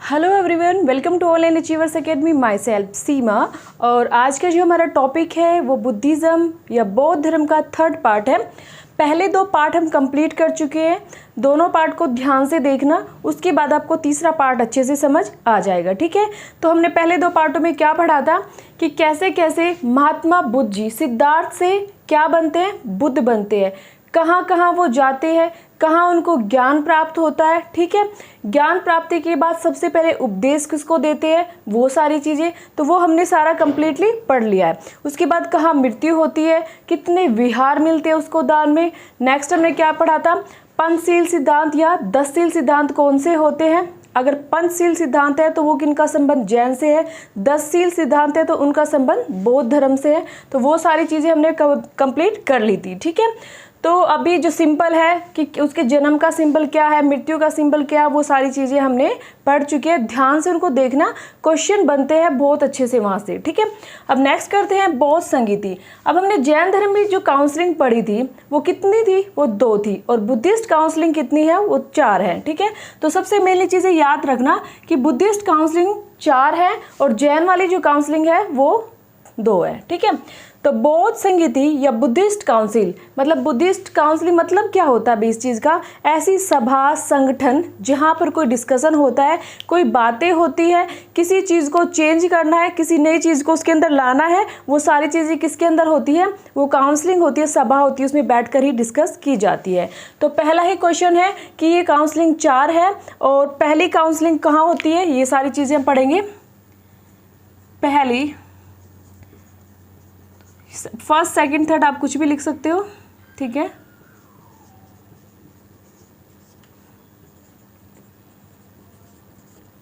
Hello everyone, welcome to online achievers academy. Myself Seema. और आज का जो हमारा टॉपिक है वो बुद्धिज़्म या बौद्ध धर्म का थर्ड पार्ट है। पहले दो पार्ट हम कंप्लीट कर चुके हैं, दोनों पार्ट को ध्यान से देखना, उसके बाद आपको तीसरा पार्ट अच्छे से समझ आ जाएगा। ठीक है, तो हमने पहले दो पार्टों में क्या पढ़ा था कि कैसे कैसे महात्मा बुद्ध जी सिद्धार्थ से क्या बनते हैं, बुद्ध बनते हैं, कहाँ कहाँ वो जाते हैं, कहाँ उनको ज्ञान प्राप्त होता है। ठीक है, ज्ञान प्राप्ति के बाद सबसे पहले उपदेश किसको देते हैं, वो सारी चीज़ें तो वो हमने सारा कंप्लीटली पढ़ लिया है। उसके बाद कहाँ मृत्यु होती है, कितने विहार मिलते हैं उसको दान में। नेक्स्ट हमने क्या पढ़ा था, पंचशील सिद्धांत या 10शील सिद्धांत कौन से होते हैं। अगर पंचशील सिद्धांत है तो वो किनका संबंध जैन से है, 10शील सिद्धांत है तो उनका संबंध बौद्ध धर्म से है। तो वो सारी चीज़ें हमने कंप्लीट कर ली थी। ठीक है, तो अभी जो सिंपल है कि उसके जन्म का सिंबल क्या है, मृत्यु का सिंबल क्या है, वो सारी चीज़ें हमने पढ़ चुके हैं। ध्यान से उनको देखना, क्वेश्चन बनते हैं बहुत अच्छे से वहाँ से। ठीक है, अब नेक्स्ट करते हैं बौद्ध संगीति। अब हमने जैन धर्म में जो काउंसलिंग पढ़ी थी वो कितनी थी, वो 2 थी, और बुद्धिस्ट काउंसलिंग कितनी है, वो 4 है। ठीक है, तो सबसे मेनली चीज़ें याद रखना कि बुद्धिस्ट काउंसलिंग 4 है और जैन वाली जो काउंसलिंग है वो 2 है। ठीक है, तो बौद्ध संगीति या बुद्धिस्ट काउंसिल मतलब बुद्धिस्ट काउंसिल मतलब क्या होता है इस चीज़ का, ऐसी सभा संगठन जहाँ पर कोई डिस्कशन होता है, कोई बातें होती है, किसी चीज़ को चेंज करना है, किसी नई चीज़ को उसके अंदर लाना है, वो सारी चीज़ें किसके अंदर होती है, वो काउंसलिंग होती है, सभा होती है, उसमें बैठकर ही डिस्कस की जाती है। तो पहला ही क्वेश्चन है कि ये काउंसलिंग 4 है और पहली काउंसलिंग कहाँ होती है, ये सारी चीज़ें हम पढ़ेंगे। पहली, फर्स्ट सेकंड थर्ड आप कुछ भी लिख सकते हो। ठीक है,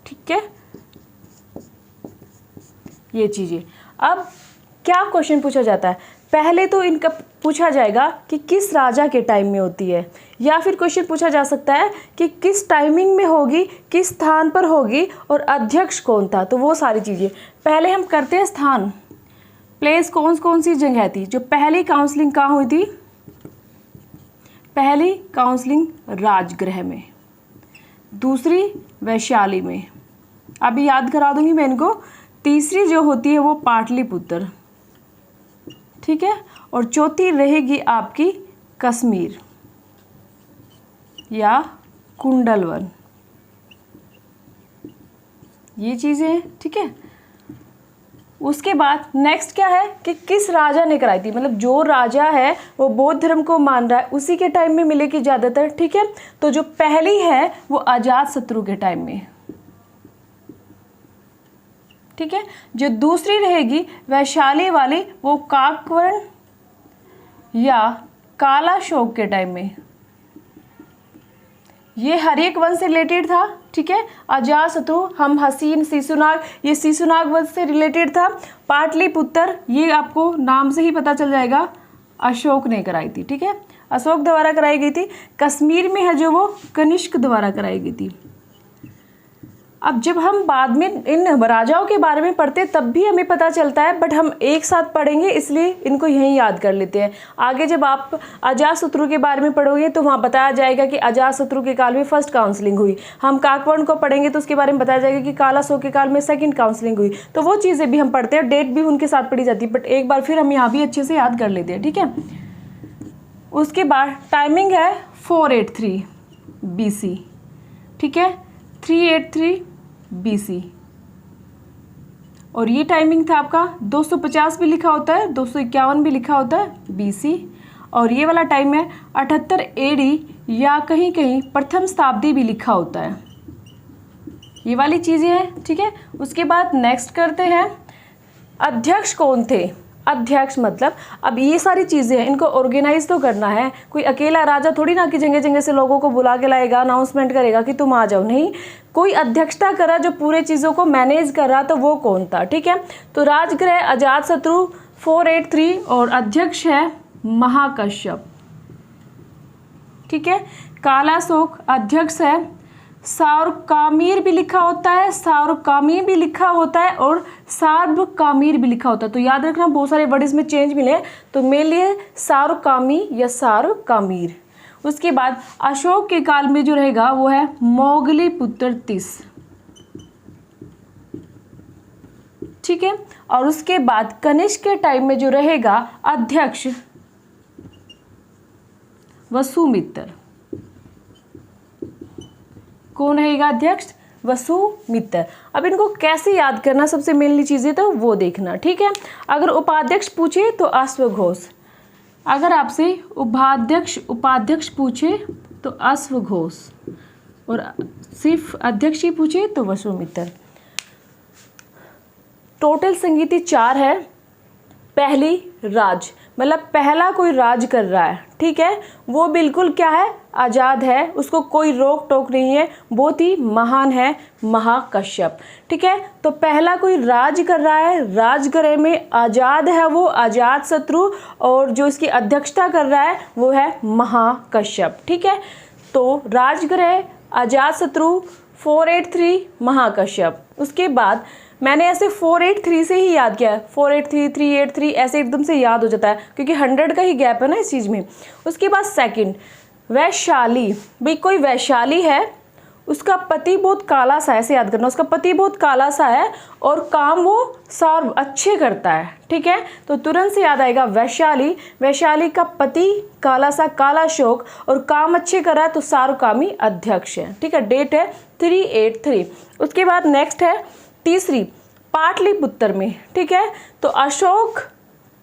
ठीक है, ये चीजें। अब क्या क्वेश्चन पूछा जाता है, पहले तो इनका पूछा जाएगा कि किस राजा के टाइम में होती है, या फिर क्वेश्चन पूछा जा सकता है कि किस टाइमिंग में होगी, किस स्थान पर होगी और अध्यक्ष कौन था। तो वो सारी चीजें पहले हम करते हैं। स्थान, प्लेस, कौन सी जगह थी जो पहली काउंसलिंग कहाँ हुई थी, पहली काउंसलिंग राजगृह में, दूसरी वैशाली में, अभी याद करा दूंगी मैं इनको। तीसरी जो होती है वो पाटलिपुत्र, ठीक है, और चौथी रहेगी आपकी कश्मीर या कुंडलवन, ये चीज़ें हैं। ठीक है, उसके बाद नेक्स्ट क्या है कि किस राजा ने कराई थी, मतलब जो राजा है वो बौद्ध धर्म को मान रहा है उसी के टाइम में मिलेगी ज़्यादातर। ठीक है, तो जो पहली है वो अजातशत्रु के टाइम में। ठीक है, जो दूसरी रहेगी वैशाली वाली वो काकवर्ण या कालाशोक के टाइम में, ये हर्यक वंश से रिलेटेड था। ठीक है, अजातशत्रु हम हसीन शिशुनाग, ये शिशुनाग वंश से रिलेटेड था। पाटलिपुत्र ये आपको नाम से ही पता चल जाएगा, अशोक ने कराई थी। ठीक है, अशोक द्वारा कराई गई थी। कश्मीर में है जो वो कनिष्क द्वारा कराई गई थी। अब जब हम बाद में इन राजाओं के बारे में पढ़ते हैं तब भी हमें पता चलता है, बट हम एक साथ पढ़ेंगे इसलिए इनको यहीं याद कर लेते हैं। आगे जब आप अजातशत्रु के बारे में पढ़ोगे तो वहाँ बताया जाएगा कि अजातशत्रु के काल में फर्स्ट काउंसलिंग हुई। हम काकवर्ण को पढ़ेंगे तो उसके बारे में बताया जाएगा कि कालाशोक के काल में सेकंड काउंसलिंग हुई। तो वो चीज़ें भी हम पढ़ते हैं, डेट भी उनके साथ पढ़ी जाती है, बट एक बार फिर हम यहाँ भी अच्छे से याद कर लेते हैं। ठीक है, उसके बाद टाइमिंग है 483 BC। ठीक है, 383 BC, और ये टाइमिंग था आपका 250 भी लिखा होता है, 251 भी लिखा होता है BC, और ये वाला टाइम है 78 AD या कहीं कहीं प्रथम शताब्दी भी लिखा होता है। ये वाली चीज़ें हैं। ठीक है, उसके बाद नेक्स्ट करते हैं अध्यक्ष कौन थे। अध्यक्ष मतलब अब ये सारी चीज़ें हैं, इनको ऑर्गेनाइज तो करना है। कोई अकेला राजा थोड़ी ना कि जगह जगह से लोगों को बुला के लाएगा, अनाउंसमेंट करेगा कि तुम आ जाओ, नहीं, कोई अध्यक्षता करा जो पूरे चीज़ों को मैनेज कर रहा, तो वो कौन था। ठीक है, तो राजगृह अजातशत्रु 483 और अध्यक्ष है महाकश्यप। ठीक है, कालाशोक अध्यक्ष है। सार्वकामीर भी लिखा होता है, सार्वकामी भी लिखा होता है और सार्वकामीर भी लिखा होता है। तो याद रखना बहुत सारे वर्ड इसमें चेंज मिले, तो मेरे लिए सार्वकामी या सार्वकामीर। उसके बाद अशोक के काल में जो रहेगा वो है मोगली पुत्र तीस। ठीक है। और उसके बाद कनिष्क के टाइम में जो रहेगा अध्यक्ष वसुमित्र। कौन रहेगा अध्यक्ष? वसुमित्र। अब इनको कैसे याद करना, सबसे मेनली चीजें तो वो देखना, ठीक है। अगर उपाध्यक्ष पूछे तो अश्वघोष, अगर आपसे उपाध्यक्ष पूछे तो अश्वघोष, और सिर्फ अध्यक्ष ही पूछे तो वसुमित्र। टोटल संगीति 4 है। पहली राज, मतलब पहला कोई राज कर रहा है, ठीक है, वो बिल्कुल क्या है? आज़ाद है, उसको कोई रोक टोक नहीं है, बहुत ही महान है महाकश्यप, ठीक है। तो पहला कोई राज कर रहा है, राजगृह में आज़ाद है वो, अजात शत्रु, और जो इसकी अध्यक्षता कर रहा है वो है महाकश्यप, ठीक है। तो राजगृह, अजात शत्रु, 483 महाकश्यप। उसके बाद मैंने ऐसे 483 से ही याद किया है, 483 383 ऐसे एकदम से याद हो जाता है क्योंकि 100 का ही गैप है ना इस चीज़ में। उसके बाद सेकंड वैशाली, भाई कोई वैशाली है, उसका पति बहुत काला सा है, ऐसे याद करना, उसका पति बहुत काला सा है और काम वो सार अच्छे करता है, ठीक है। तो तुरंत से याद आएगा वैशाली, वैशाली का पति काला सा, काला शोक, और काम अच्छे कर रहा है तो सारुकामी अध्यक्ष है, ठीक है। डेट है 383। उसके बाद नेक्स्ट है तीसरी पाटलिपुत्र में, ठीक है। तो अशोक,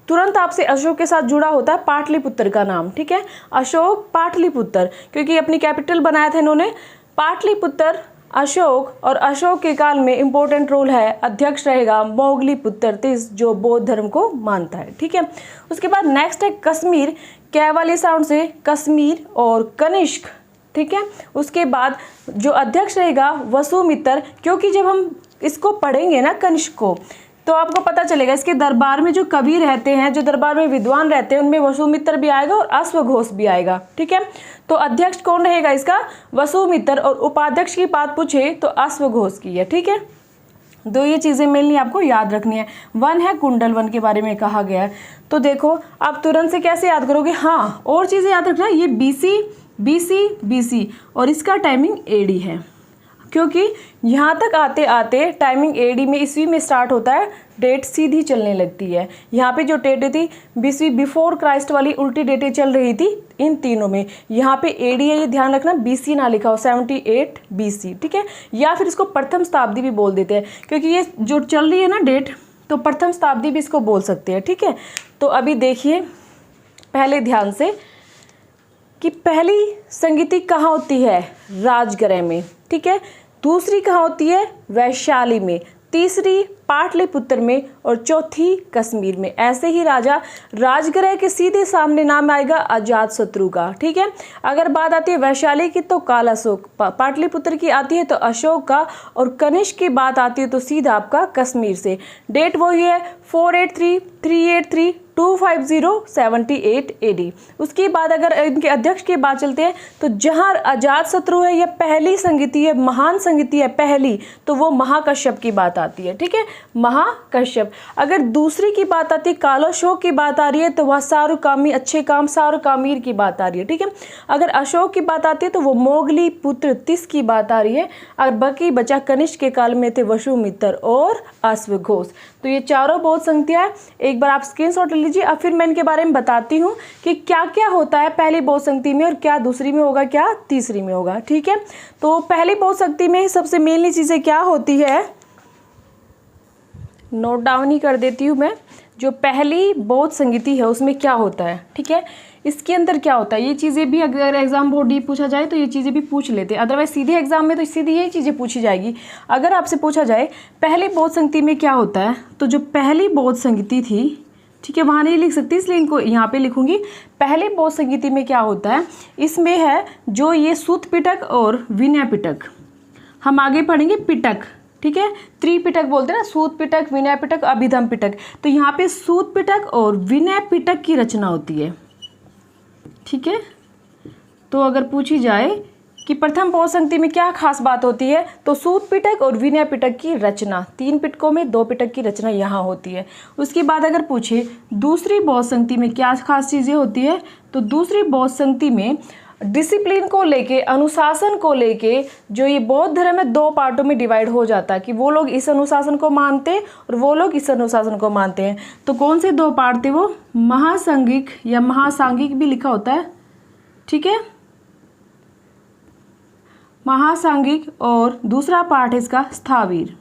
तुरंत आपसे अशोक के साथ जुड़ा होता है पाटलिपुत्र का नाम, ठीक है। अशोक पाटलिपुत्र, क्योंकि अपनी कैपिटल बनाया था इन्होंने। पाटलिपुत्र अशोक, और अशोक के काल में इंपॉर्टेंट रोल है, अध्यक्ष रहेगा मोगलीपुत्र तीस, जो बौद्ध धर्म को मानता है, ठीक है। उसके बाद नेक्स्ट है कश्मीर, कै वाले साउंड से कश्मीर, और कनिष्क, ठीक है। उसके बाद जो अध्यक्ष रहेगा वसुमित्र, क्योंकि जब हम इसको पढ़ेंगे ना कनिष्क को, तो आपको पता चलेगा इसके दरबार में जो कवि रहते हैं, जो दरबार में विद्वान रहते हैं, उनमें वसुमित्र भी आएगा और अश्वघोष भी आएगा, ठीक है। तो अध्यक्ष कौन रहेगा इसका? वसुमित्र, और उपाध्यक्ष की बात पूछे तो अश्वघोष की है, ठीक है। दो ये चीज़ें मेनली आपको याद रखनी है। वन है कुंडल वन के बारे में कहा गया है, तो देखो आप तुरंत से कैसे याद करोगे? हाँ, और चीज़ें याद रखना, ये BC और इसका टाइमिंग AD है, क्योंकि यहाँ तक आते आते टाइमिंग AD में ईस्वी में स्टार्ट होता है, डेट सीधी चलने लगती है। यहाँ पे जो डेटें थी BC बिफोर क्राइस्ट वाली उल्टी डेटें चल रही थी इन तीनों में। यहाँ पे AD है, ये ध्यान रखना, BC ना लिखा हो, 78 BC, ठीक है। या फिर इसको प्रथम शताब्दी भी बोल देते हैं, क्योंकि ये जो चल रही है ना डेट, तो प्रथम शताब्दी भी इसको बोल सकते हैं, ठीक है। तो अभी देखिए पहले ध्यान से कि पहली संगीति कहाँ होती है? राजगृह में, ठीक है। दूसरी कहाँ होती है? वैशाली में। तीसरी पाटलिपुत्र में, और चौथी कश्मीर में। ऐसे ही राजा राजगृह के सीधे सामने नाम आएगा अजात शत्रु का, ठीक है। अगर बात आती है वैशाली की तो काला अशोक, पाटलिपुत्र की आती है तो अशोक का, और कनिष्क की बात आती है तो सीधा आपका कश्मीर से। डेट वही है 483 383 250 78 AD। उसके बाद अगर इनके अध्यक्ष की बात चलते हैं तो जहाँ अजात शत्रु है, यह पहली संगीति है, महान संगीति है पहली, तो वो महाकश्यप की बात आती है, ठीक है, महाकश्यप। अगर दूसरी की बात आती है, कालाशोक की बात आ रही है, तो वह सारुकामी, अच्छे काम, सारुकामीर की बात आ रही है, ठीक है। अगर अशोक की बात आती है तो वो मोगली पुत्र तिस की बात आ रही है, और बाकी बचा कनिष्क के काल में थे वसुमित्र और अश्वघोष। तो ये चारों बौद्ध संगतियाँ हैं। एक बार आप स्क्रीनशॉट ले लीजिए, अब फिर मैं इनके बारे में बताती हूँ कि क्या क्या होता है पहली बौद्ध संगति में, और क्या दूसरी में होगा, क्या तीसरी में होगा, ठीक है। तो पहली बौद्ध संगति में सबसे मेनली चीज़ें क्या होती है, नोट डाउन ही कर देती हूँ मैं। जो पहली बौद्ध संगीति है उसमें क्या होता है, ठीक है, इसके अंदर क्या होता है, ये चीज़ें भी अगर एग्जाम बहुत डीप पूछा जाए तो ये चीज़ें भी पूछ लेते हैं, अदरवाइज सीधे एग्जाम में तो सीधी यही चीज़ें पूछी जाएगी। अगर आपसे पूछा जाए पहली बौद्ध संगीति में क्या होता है, तो जो पहली बौद्ध संगीति थी, ठीक है, वहाँ नहीं लिख सकती इसलिए इनको यहाँ पे लिखूंगी। पहले बौद्ध संगीति में क्या होता है, इसमें है जो ये सूत पिटक और विनय पिटक, हम आगे पढ़ेंगे पिटक, ठीक है, त्रिपिटक बोलते हैं ना, सूत पिटक, विनय पिटक, अभिधम पिटक। तो यहाँ पे सूत पिटक और विनय पिटक की रचना होती है, ठीक है। तो अगर पूछी जाए कि प्रथम बौद्ध संगीति में क्या खास बात होती है, तो सूत पिटक और विनय पिटक की रचना, 3 पिटकों में 2 पिटक की रचना यहाँ होती है। उसके बाद अगर पूछे दूसरी बौद्ध संगीति में क्या खास चीज़ें होती है, तो दूसरी बौद्ध संगीति में डिसिप्लिन को लेके, अनुशासन को लेके जो ये बौद्ध धर्म है दो पार्टों में डिवाइड हो जाता है कि वो लोग इस अनुशासन को मानते हैं और वो लोग इस अनुशासन को मानते हैं। तो कौन से दो पार्ट थे वो? महासांघिक या महासांघिक भी लिखा होता है, ठीक है, महासांघिक, और दूसरा पार्ट है इसका स्थाविर,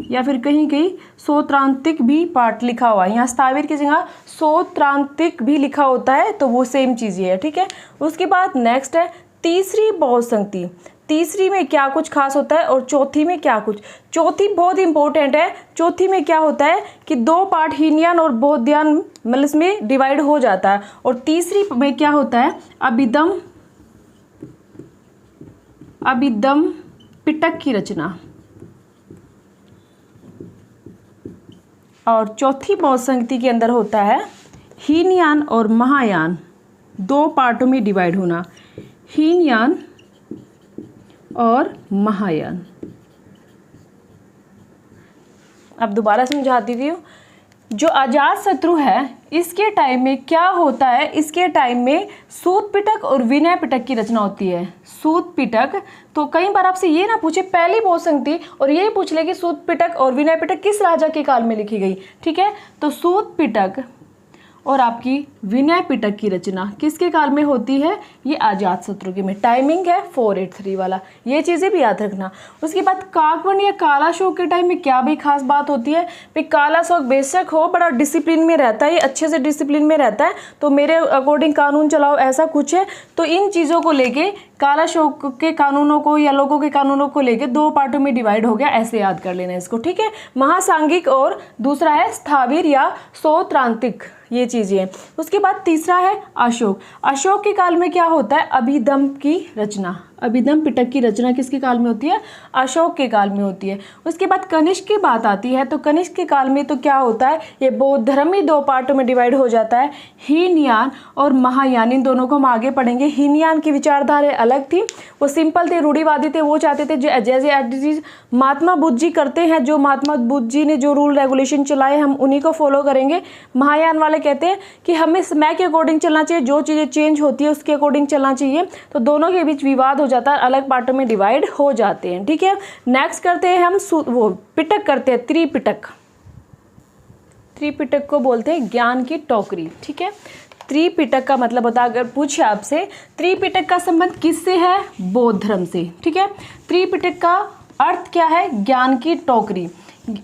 या फिर कहीं कहीं सौत्रांतिक भी पार्ट लिखा हुआ है। यहाँ स्थाविर की जगह सौत्रांतिक भी लिखा होता है, तो वो सेम चीज़ ही है, ठीक है। उसके बाद नेक्स्ट है तीसरी बौद्ध संगति। तीसरी में क्या कुछ खास होता है और चौथी में क्या कुछ? चौथी बहुत इंपॉर्टेंट है। चौथी में क्या होता है कि दो पार्ट हीनयान और बौद्धयान मतलब इसमें डिवाइड हो जाता है। और तीसरी में क्या होता है? अभिधम पिटक की रचना। और चौथी बौद्ध संगति के अंदर होता है हीनयान और महायान, दो पार्टों में डिवाइड होना, हीनयान और महायान। अब दोबारा समझाती हूँ। जो अजातशत्रु है इसके टाइम में क्या होता है? इसके टाइम में सूत पिटक और विनय पिटक की रचना होती है। सूत पिटक, तो कई बार आपसे ये ना पूछे पहली बौद्ध संगति और ये पूछ ले कि सूत पिटक और विनय पिटक किस राजा के काल में लिखी गई, ठीक है। तो सूत पिटक और आपकी विनय पिटक की रचना किसके काल में होती है? ये अजातशत्रु के में। टाइमिंग है 483 वाला, ये चीज़ें भी याद रखना। उसके बाद काकवण या कालाशोक के टाइम में क्या भी खास बात होती है? भाई कालाशोक बेशक हो बड़ा डिसिप्लिन में रहता है, ये अच्छे से डिसिप्लिन में रहता है, तो मेरे अकॉर्डिंग कानून चलाओ ऐसा कुछ है। तो इन चीज़ों को लेके कालाशोक के कानूनों को या लोगों के कानूनों को लेके दो पार्टों में डिवाइड हो गया, ऐसे याद कर लेना इसको, ठीक है। महासांघिक और दूसरा है स्थाविर या सौत्रांतिक, ये चीज़ें हैं। उसके बाद तीसरा है अशोक। अशोक के काल में क्या होता है? अभिधम की रचना। अभिधम पिटक की रचना किसके काल में होती है? अशोक के काल में होती है। उसके बाद कनिष्क की बात आती है, तो कनिष्क के काल में तो क्या होता है? ये बौद्ध धर्म ही दो पार्टों में डिवाइड हो जाता है, हीनयान और महायान। इन दोनों को हम आगे पढ़ेंगे। हीनयान की विचारधारा अलग थी, वो सिंपल थे, रूढ़िवादी थे। वो चाहते थे जैसे महात्मा बुद्ध जी करते हैं, जो महात्मा बुद्ध जी ने जो रूल रेगुलेशन चलाए हम उन्हीं को फॉलो करेंगे। महायान वाले कहते हैं कि हमें समय के अकॉर्डिंग चलना चाहिए, जो चीज़ें चेंज होती है उसके अकॉर्डिंग चलना चाहिए। तो दोनों के बीच विवाद हो जाता है, अलग पार्टों में डिवाइड हो जाते हैं, ठीक है। नेक्स्ट करते हैं हम वो पिटक करते हैं, त्रिपिटक। त्रिपिटक को बोलते हैं ज्ञान की टोकरी, ठीक है। त्रिपिटक का मतलब होता है, अगर पूछे आपसे त्रिपिटक का संबंध किससे है? बौद्ध धर्म से, ठीक है। त्रिपिटक का अर्थ क्या है? ज्ञान की टोकरी।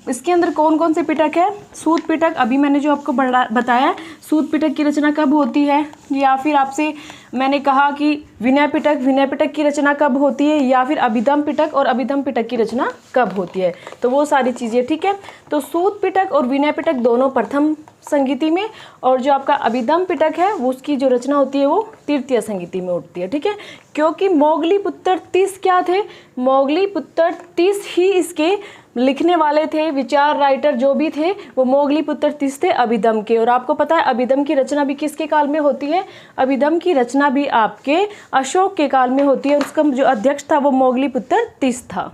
इसके अंदर कौन कौन से पिटक है? सूत पिटक, अभी मैंने जो आपको बताया, सूत पिटक की रचना कब होती है? या फिर आपसे मैंने कहा कि विनय पिटक की रचना कब होती है? या फिर अभिधम पिटक और अभिधम पिटक की रचना कब होती है? तो वो सारी चीज़ें, ठीक है। तो सूत पिटक और विनय पिटक दोनों प्रथम संगीति में, और जो आपका अभिधम पिटक है वो उसकी जो रचना होती है वो तृतीय संगीति में उठती है, ठीक है। क्योंकि मोगली पुत्र 30 क्या थे? मोगली पुत्र 30 ही इसके लिखने वाले थे, विचार राइटर जो भी थे वो मोगली पुत्र 30 थे अभिधम के। और आपको पता है अभिधम की रचना भी किसके काल में होती है? अभिधम की रचना भी आपके अशोक के काल में होती है, और उसका जो अध्यक्ष था वो मोगली पुत्र 30 था।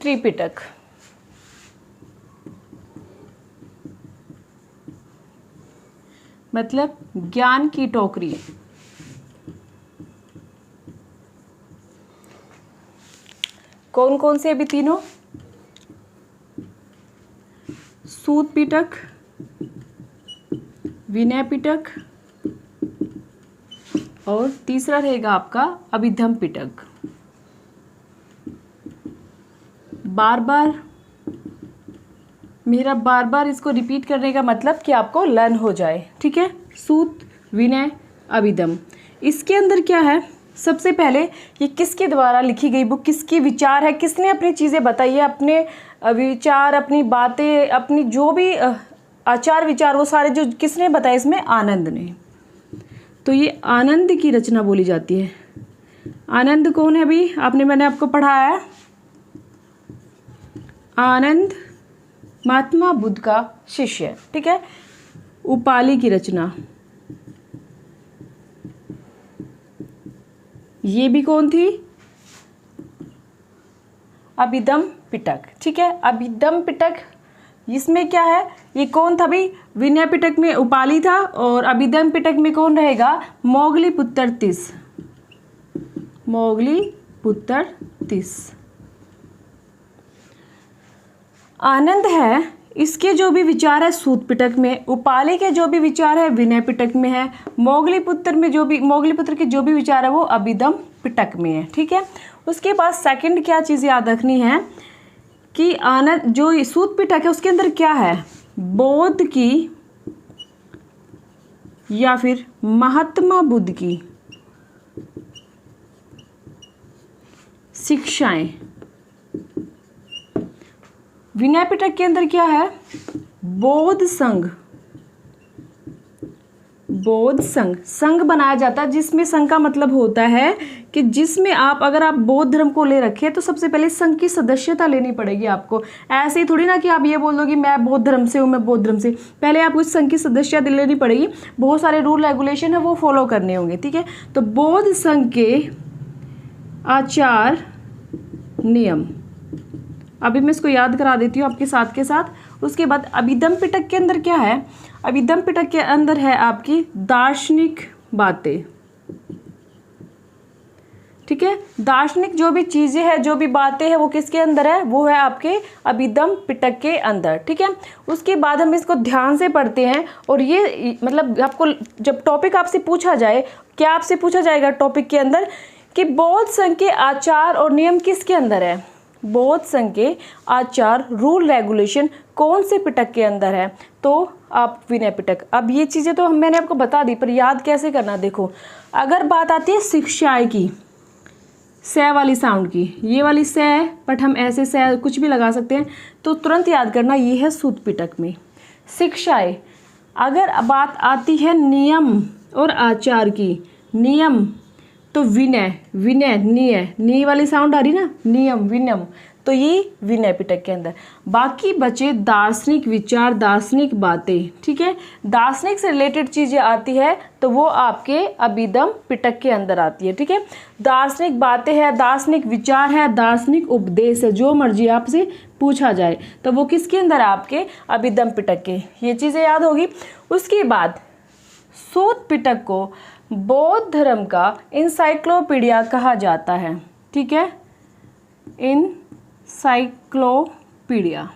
त्रिपिटक, मतलब ज्ञान की टोकरी। कौन कौन से अभी तीनों? सूत पिटक, विनय पिटक, और तीसरा रहेगा आपका अभिधम पिटक। बार बार इसको रिपीट करने का मतलब कि आपको लर्न हो जाए, ठीक है। सूत, विनय, अभिधम। इसके अंदर क्या है? सबसे पहले ये किसके द्वारा लिखी गई बुक, किसकी विचार है, किसने अपनी चीज़ें बताई है, अपने विचार, अपनी बातें, अपनी जो भी आचार विचार वो सारे जो किसने बताए? इसमें आनंद ने। तो ये आनंद की रचना बोली जाती है। आनंद कौन है? अभी मैंने आपको पढ़ाया है। आनंद महात्मा बुद्ध का शिष्य, ठीक है। उपाली की रचना, ये भी कौन थी? अभिधम पिटक, ठीक है। अभिधम पिटक इसमें क्या है, ये कौन था भाई, विनय पिटक में उपाली था और अभिधम पिटक में कौन रहेगा, मोगलीपुत्र तिस, मोगलीपुत्र तिस। आनंद है, इसके जो भी विचार है सूत पिटक में, उपाली के जो भी विचार है विनय पिटक में है, मोगलीपुत्र के जो भी विचार है वो अभिधम पिटक में है। ठीक है, उसके बाद सेकंड क्या चीज़ याद रखनी है कि आनंद जो सूत पिटक है उसके अंदर क्या है, बौद्ध की या फिर महात्मा बुद्ध की शिक्षाएं। विनय पिटक के अंदर क्या है, बौद्ध संघ, बौद्ध संघ, संघ बनाया जाता है जिसमें संघ का मतलब होता है कि जिसमें आप अगर आप बौद्ध धर्म को ले रखे तो सबसे पहले संघ की सदस्यता लेनी पड़ेगी आपको। ऐसे ही थोड़ी ना कि आप ये बोल दो कि मैं बौद्ध धर्म से हूँ, मैं बौद्ध धर्म से, पहले आपको इस संघ की सदस्यता लेनी पड़ेगी, बहुत सारे रूल रेगुलेशन है वो फॉलो करने होंगे। ठीक है, तो बौद्ध संघ के आचार नियम, अभी मैं इसको याद करा देती हूँ आपके साथ के साथ। उसके बाद अभिधम पिटक के अंदर क्या है, अभिधम पिटक के अंदर है आपकी दार्शनिक बातें। ठीक है, दार्शनिक जो भी चीज़ें हैं, जो भी बातें हैं वो किसके अंदर है, वो है आपके अभिधम पिटक के अंदर। ठीक है, उसके बाद हम इसको ध्यान से पढ़ते हैं और ये मतलब आपको जब टॉपिक आपसे पूछा जाए, क्या आपसे पूछा जाएगा टॉपिक के अंदर कि बौद्ध संघ के आचार और नियम किसके अंदर है, बौद्ध संघ के आचार रूल रेगुलेशन कौन से पिटक के अंदर है, तो आप विनय पिटक। अब ये चीज़ें तो मैंने आपको बता दी, पर याद कैसे करना, देखो अगर बात आती है शिक्षाएं की, सै वाली साउंड की, ये वाली सै है बट हम ऐसे सै कुछ भी लगा सकते हैं, तो तुरंत याद करना ये है सूत पिटक में। शिक्षाएं, अगर बात आती है नियम और आचार की, नियम तो विनय, विनय निय, नी वाली साउंड आ रही ना, नियम विनम, तो ये विनय पिटक के अंदर। बाकी बचे दार्शनिक विचार, दार्शनिक बातें। ठीक है, दार्शनिक से रिलेटेड चीज़ें आती है तो वो आपके अभिधम पिटक के अंदर आती है। ठीक है, दार्शनिक बातें हैं, दार्शनिक विचार है, दार्शनिक उपदेश है, जो मर्जी आपसे पूछा जाए तो वो किसके अंदर है, आपके अभिधम पिटक के। ये चीज़ें याद होगी। उसके बाद सूत पिटक को बौद्ध धर्म का इंसाइक्लोपीडिया कहा जाता है। ठीक है, इंसाइक्लोपीडिया,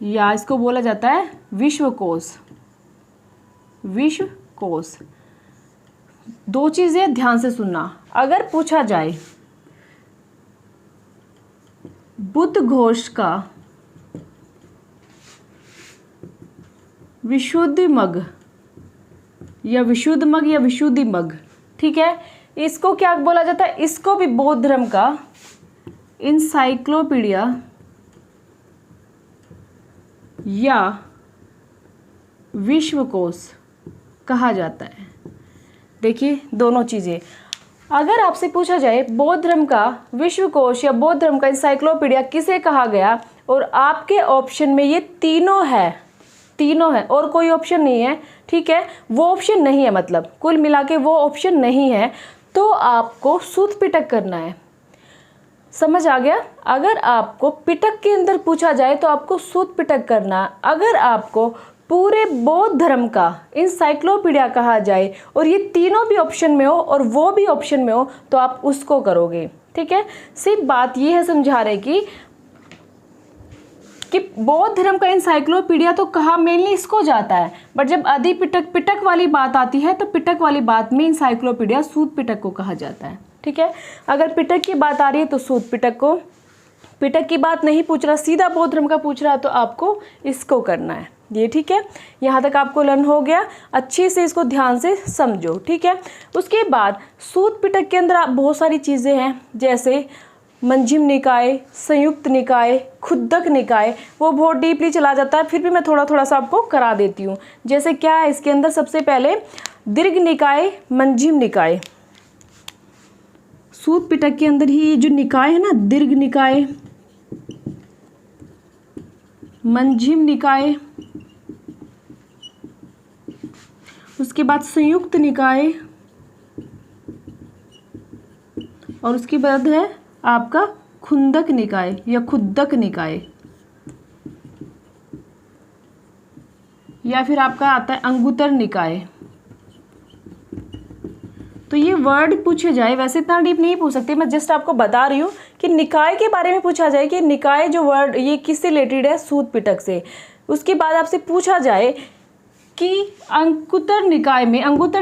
या इसको बोला जाता है विश्वकोश, विश्वकोश। दो चीज़ें ध्यान से सुनना, अगर पूछा जाए बुद्ध घोष का विशुद्धि मग या विशुद्ध मग या विशुद्धि मग, ठीक है, इसको क्या बोला जाता है, इसको भी बौद्ध धर्म का इंसाइक्लोपीडिया या विश्वकोश कहा जाता है। देखिए दोनों चीज़ें, अगर आपसे पूछा जाए बौद्ध धर्म का विश्वकोश या बौद्ध धर्म का इंसाइक्लोपीडिया किसे कहा गया, और आपके ऑप्शन में ये तीनों है, तीनों है और कोई ऑप्शन नहीं है, ठीक है, वो ऑप्शन नहीं है, मतलब कुल मिला के वो ऑप्शन नहीं है, तो आपको सूत पिटक करना है। समझ आ गया? अगर आपको पिटक के अंदर पूछा जाए तो आपको सूत पिटक करना। अगर आपको पूरे बौद्ध धर्म का इंसाइक्लोपीडिया कहा जाए और ये तीनों भी ऑप्शन में हो और वो भी ऑप्शन में हो तो आप उसको करोगे। ठीक है, सिर्फ बात ये है समझा रहे कि बौद्ध धर्म का इंसाइक्लोपीडिया तो कहा मेनली इसको जाता है, बट जब आदि पिटक पिटक वाली बात आती है तो पिटक वाली बात में इंसाइक्लोपीडिया सूत पिटक को कहा जाता है। ठीक है, अगर पिटक की बात आ रही है तो सूत पिटक को, पिटक की बात नहीं पूछ रहा, सीधा बौद्ध धर्म का पूछ रहा है तो आपको इसको करना है। ये ठीक है, यहाँ तक आपको लर्न हो गया, अच्छे से इसको ध्यान से समझो। ठीक है, उसके बाद सूत पिटक के अंदर बहुत सारी चीज़ें हैं, जैसे मंजिम निकाय, संयुक्त निकाय, खुद्दक निकाय, वो बहुत डीपली चला जाता है, फिर भी मैं थोड़ा थोड़ा सा आपको करा देती हूँ। जैसे क्या है इसके अंदर, सबसे पहले दीर्घ निकाय, मंजिम निकाय। सूत पिटक के अंदर ही जो निकाय है ना, दीर्घ निकाय, मंजिम निकाय, उसके बाद संयुक्त निकाय, और उसके बाद है आपका खुंदक निकाय या खुद्दक निकाय। या फिर आपका आता है अंगुत्तर निकाय। तो ये वर्ड पूछे जाए, वैसे इतना डीप नहीं पूछ सकती, मैं जस्ट आपको बता रही हूँ कि निकाय के बारे में पूछा जाए कि निकाय जो वर्ड ये किससे रिलेटेड है, सूत पिटक से। उसके बाद आपसे पूछा जाए कि अंगुत्तर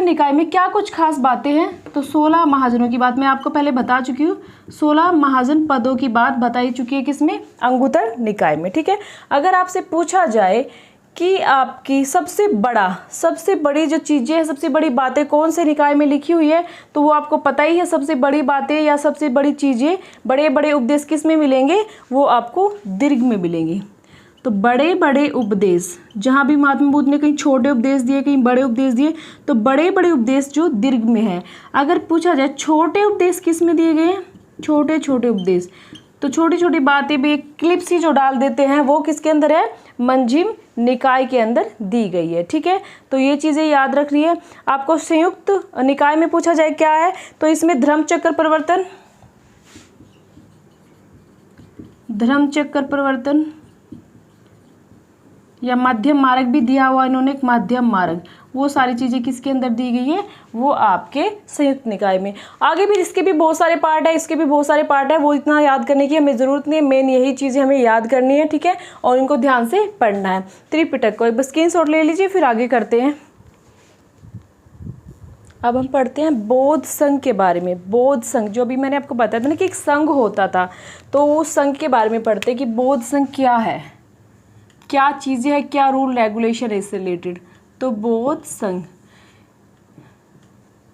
निकाय में क्या कुछ खास बातें हैं, तो 16 महाजनों की बात मैं आपको पहले बता चुकी हूँ। 16 महाजन पदों की बात बताई चुकी है किसमें, अंगुत्तर निकाय में। ठीक है, अगर आपसे पूछा जाए कि आपकी सबसे बड़ी जो चीज़ें हैं, सबसे बड़ी बातें कौन से निकाय में लिखी हुई है, तो वो आपको पता ही है। सबसे बड़ी बातें या सबसे बड़ी चीज़ें, बड़े बड़े उपदेश किस में मिलेंगे, वो आपको दीर्घ में मिलेंगे। तो बड़े बड़े उपदेश, जहाँ भी महात्मा बुद्ध ने कहीं छोटे उपदेश दिए, कहीं बड़े उपदेश दिए, तो बड़े बड़े उपदेश जो दीर्घ में है। अगर पूछा जाए छोटे उपदेश किस में दिए गए हैं, छोटे छोटे उपदेश, तो छोटी छोटी बातें भी एक क्लिप्स ही जो डाल देते हैं, वो किसके अंदर है, मंजिम निकाय के अंदर दी गई है। ठीक है, तो ये चीज़ें याद रखनी है आपको। संयुक्त निकाय में पूछा जाए क्या है, तो इसमें धर्मचक्र परिवर्तन या मध्यम मार्ग भी दिया हुआ इन्होंने, एक मध्यम मार्ग, वो सारी चीज़ें किसके अंदर दी गई है, वो आपके संयुक्त निकाय में। आगे भी इसके भी बहुत सारे पार्ट है, इसके भी बहुत सारे पार्ट है, वो इतना याद करने की हमें ज़रूरत नहीं है। मेन यही चीज़ें हमें याद करनी है, ठीक है, और इनको ध्यान से पढ़ना है। त्रिपिटक को एक बस स्क्रीनशॉट ले लीजिए, फिर आगे करते हैं। अब हम पढ़ते हैं बौद्ध संघ के बारे में। बौद्ध संघ, जो अभी मैंने आपको बताया था ना कि एक संघ होता था, तो उस संघ के बारे में पढ़ते हैं कि बौद्ध संघ क्या है, क्या चीज़ें हैं, क्या रूल रेगुलेशन है इससे रिलेटेड। तो बौद्ध संघ,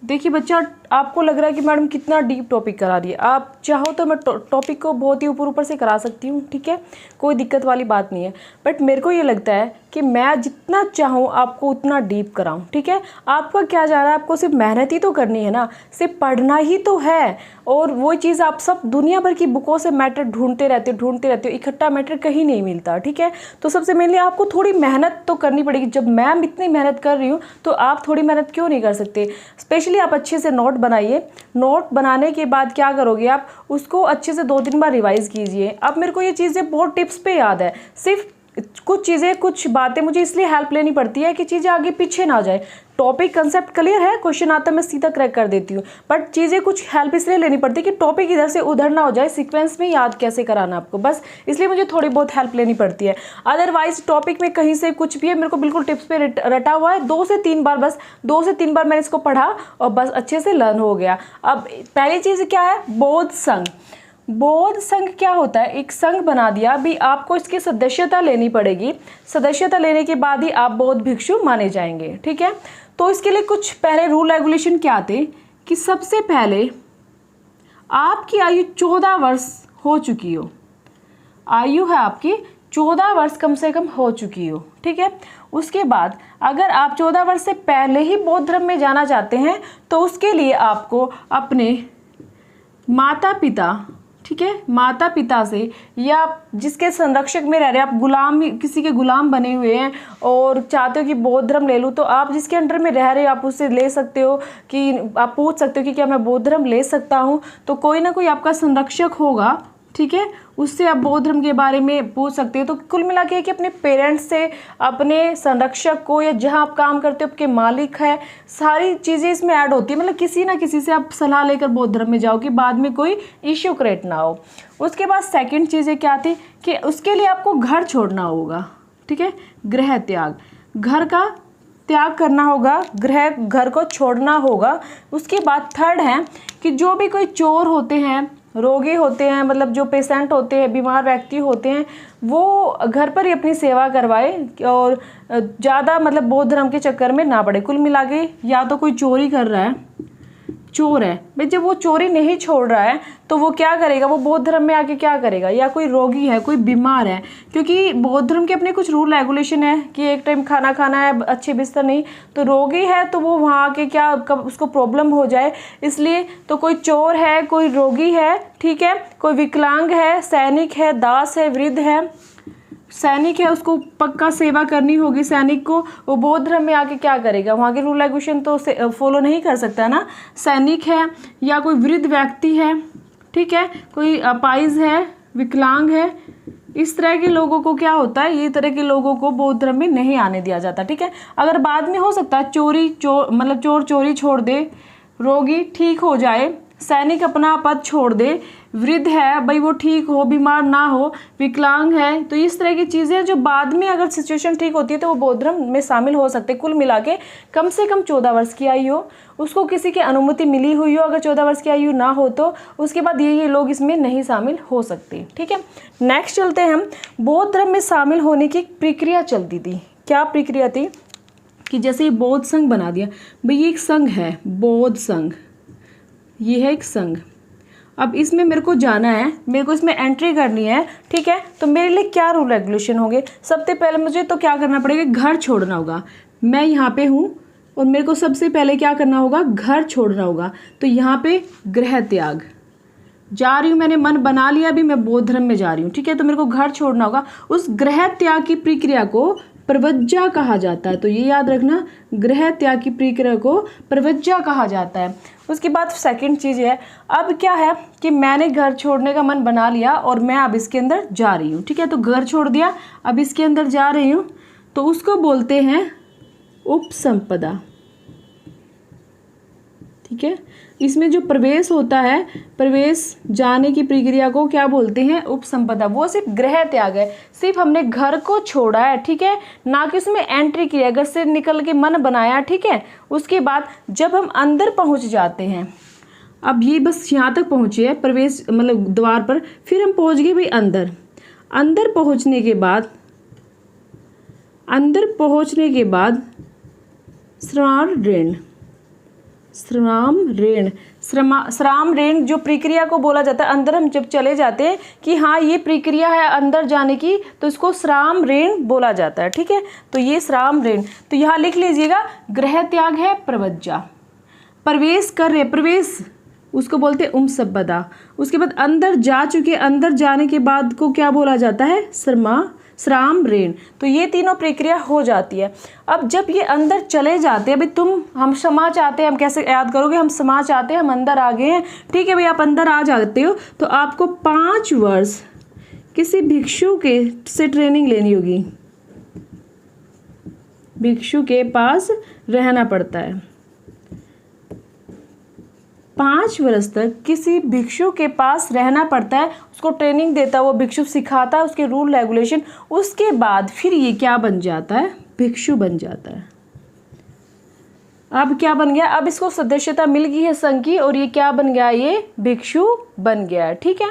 देखिए बच्चा, आपको लग रहा है कि मैडम कितना डीप टॉपिक करा रही है। आप चाहो तो मैं टॉपिक को बहुत ही ऊपर से करा सकती हूँ, ठीक है, कोई दिक्कत वाली बात नहीं है। बट मेरे को ये लगता है कि मैं जितना चाहूँ आपको उतना डीप कराऊँ, ठीक है। आपका क्या जा रहा है, आपको सिर्फ मेहनत ही तो करनी है ना, सिर्फ पढ़ना ही तो है। और वो चीज़ आप सब दुनिया भर की बुकों से मैटर ढूंढते रहते हो, इकट्ठा मैटर कहीं नहीं मिलता, ठीक है। तो सबसे मेनली आपको थोड़ी मेहनत तो करनी पड़ेगी। जब मैं इतनी मेहनत कर रही हूँ तो आप थोड़ी मेहनत क्यों नहीं कर सकते। स्पेशली आप अच्छे से नोट बनाइए। नोट बनाने के बाद क्या करोगे, आप उसको अच्छे से 2-3 बार रिवाइज कीजिए। अब मेरे को ये चीज़ें बहुत टिप्स पे याद है, सिर्फ कुछ चीज़ें, कुछ बातें मुझे इसलिए हेल्प लेनी पड़ती है कि चीज़ें आगे पीछे ना जाए। टॉपिक कंसेप्ट क्लियर है, क्वेश्चन आता है मैं सीधा क्रैक कर देती हूँ, बट चीज़ें कुछ हेल्प इसलिए लेनी पड़ती है कि टॉपिक इधर से उधर ना हो जाए, सीक्वेंस में याद कैसे कराना आपको, बस इसलिए मुझे थोड़ी बहुत हेल्प लेनी पड़ती है। अदरवाइज टॉपिक में कहीं से कुछ भी है, मेरे को बिल्कुल टिप्स पे रटा हुआ है। 2 से 3 बार, बस 2 से 3 बार मैंने इसको पढ़ा और बस अच्छे से लर्न हो गया। अब पहली चीज़ क्या है, बौद्ध संघ। बौद्ध संघ क्या होता है, एक संघ बना दिया, अभी आपको इसकी सदस्यता लेनी पड़ेगी। सदस्यता लेने के बाद ही आप बौद्ध भिक्षु माने जाएंगे, ठीक है। तो इसके लिए कुछ पहले रूल रेगुलेशन क्या थे कि सबसे पहले आपकी आयु 14 वर्ष हो चुकी हो, आयु है आपकी 14 वर्ष कम से कम हो चुकी हो, ठीक है। उसके बाद अगर आप 14 वर्ष से पहले ही बौद्ध धर्म में जाना चाहते हैं तो उसके लिए आपको अपने माता पिता, ठीक है, माता पिता से या जिसके संरक्षक में रह रहे हैं, आप गुलाम, किसी के गुलाम बने हुए हैं और चाहते हो कि बौद्ध धर्म ले लूँ, तो आप जिसके अंडर में रह रहे हो आप उससे ले सकते हो, कि आप पूछ सकते हो कि क्या मैं बौद्ध धर्म ले सकता हूँ। तो कोई ना कोई आपका संरक्षक होगा, ठीक है, उससे आप बौद्ध धर्म के बारे में पूछ सकते हो। तो कुल मिला के कि अपने पेरेंट्स से, अपने संरक्षक को, या जहाँ आप काम करते हो आपके मालिक है, सारी चीज़ें इसमें ऐड होती है। मतलब किसी ना किसी से आप सलाह लेकर बौद्ध धर्म में जाओ कि बाद में कोई इश्यू क्रिएट ना हो। उसके बाद सेकंड चीज़ें क्या थी कि उसके लिए आपको घर छोड़ना होगा, ठीक है, गृह त्याग, घर का त्याग करना होगा, घर को छोड़ना होगा। उसके बाद थर्ड है कि जो भी कोई चोर होते हैं, रोगी होते हैं, मतलब जो पेशेंट होते हैं, बीमार व्यक्ति होते हैं, वो घर पर ही अपनी सेवा करवाए और ज़्यादा मतलब बौद्ध धर्म के चक्कर में ना पड़े। कुल मिला के या तो कोई चोरी कर रहा है, चोर है भाई, जब वो चोरी नहीं छोड़ रहा है तो वो क्या करेगा, वो बौद्ध धर्म में आके क्या करेगा। या कोई रोगी है, कोई बीमार है, क्योंकि बौद्ध धर्म के अपने कुछ रूल रेगुलेशन है कि एक टाइम खाना खाना है, अच्छे बिस्तर नहीं, तो रोगी है तो वो वहाँ आके क्या, कब उसको प्रॉब्लम हो जाए, इसलिए। तो कोई चोर है, कोई रोगी है, ठीक है, कोई विकलांग है, सैनिक है, दास है, वृद्ध है, सैनिक है, उसको पक्का सेवा करनी होगी सैनिक को। वो बौद्ध धर्म में आके क्या करेगा, वहाँ के रूल रेगुलेशन तो फॉलो नहीं कर सकता ना। सैनिक है या कोई वृद्ध व्यक्ति है, ठीक है, कोई अपाइज है, विकलांग है, इस तरह के लोगों को क्या होता है, ये तरह के लोगों को बौद्ध धर्म में नहीं आने दिया जाता। ठीक है, अगर बाद में हो सकता है चोर चोरी छोड़ दे, रोगी ठीक हो जाए, सैनिक अपना पद छोड़ दे, वृद्ध है भाई वो ठीक हो, बीमार ना हो, विकलांग है, तो इस तरह की चीज़ें जो बाद में अगर सिचुएशन ठीक होती है तो वो बौद्ध धर्म में शामिल हो सकते। कुल मिला के कम से कम 14 वर्ष की आयु हो, उसको किसी की अनुमति मिली हुई हो, अगर 14 वर्ष की आयु ना हो तो उसके बाद ये लोग इसमें नहीं शामिल हो सकते। ठीक है, नेक्स्ट चलते हैं हम। बौद्ध धर्म में शामिल होने की प्रक्रिया चलती थी। क्या प्रक्रिया थी कि जैसे ये बौद्ध संघ बना दिया, भाई ये एक संघ है, बौद्ध संघ, ये है एक संघ। अब इसमें मेरे को जाना है, मेरे को इसमें एंट्री करनी है। ठीक है, तो मेरे लिए क्या रूल रेगुलेशन होंगे? सबसे पहले मुझे तो क्या करना पड़ेगा, घर छोड़ना होगा। मैं यहाँ पे हूँ और मेरे को सबसे पहले क्या करना होगा, घर छोड़ना होगा। तो यहाँ पे गृह त्याग, जा रही हूँ, मैंने मन बना लिया अभी मैं बौद्ध धर्म में जा रही हूँ। ठीक है, तो मेरे को घर छोड़ना होगा। उस गृह त्याग की प्रक्रिया को प्रवज्जा कहा जाता है। तो ये याद रखना, गृह त्याग की प्रक्रिया को प्रवज्जा कहा जाता है। उसके बाद सेकंड चीज़ है, अब क्या है कि मैंने घर छोड़ने का मन बना लिया और मैं अब इसके अंदर जा रही हूँ। ठीक है, तो घर छोड़ दिया, अब इसके अंदर जा रही हूँ, तो उसको बोलते हैं उपसंपदा। ठीक है, इसमें जो प्रवेश होता है, प्रवेश जाने की प्रक्रिया को क्या बोलते हैं, उपसंपदा। वो सिर्फ गृह त्याग है, सिर्फ हमने घर को छोड़ा है। ठीक है, ना कि उसमें एंट्री की, घर से निकल के मन बनाया। ठीक है, उसके बाद जब हम अंदर पहुंच जाते हैं, अब ये बस यहाँ तक पहुँचे हैं प्रवेश मतलब द्वार पर, फिर हम पहुँच गए भाई अंदर। अंदर पहुँचने के बाद श्राम ऋण जो प्रक्रिया को बोला जाता है, अंदर हम जब चले जाते हैं कि हाँ ये प्रक्रिया है अंदर जाने की, तो इसको श्राम ऋण बोला जाता है। ठीक है, तो ये श्राम ऋण, तो यहाँ लिख लीजिएगा, गृह त्याग है प्रवज्जा, प्रवेश कर रहे, प्रवेश उसको बोलते हैं उपसंपदा। उसके बाद अंदर जा चुके, अंदर जाने के बाद को क्या बोला जाता है, श्राम ऋण। तो ये तीनों प्रक्रिया हो जाती है। अब जब ये अंदर चले जाते हैं, भाई हम क्षमा चाहते हैं, हम कैसे याद करोगे, हम क्षमा चाहते हैं, हम अंदर आ गए हैं। ठीक है भाई, आप अंदर आ जाते हो तो आपको 5 वर्ष किसी भिक्षु के से ट्रेनिंग लेनी होगी, भिक्षु के पास रहना पड़ता है। 5 वर्ष तक किसी भिक्षु के पास रहना पड़ता है, उसको ट्रेनिंग देता है, वो भिक्षु सिखाता है, उसके रूल रेगुलेशन। उसके बाद फिर ये क्या बन जाता है, भिक्षु बन जाता है। अब क्या बन गया, अब इसको सदस्यता मिल गई है संघ की और ये क्या बन गया, ये भिक्षु बन गया है। ठीक है,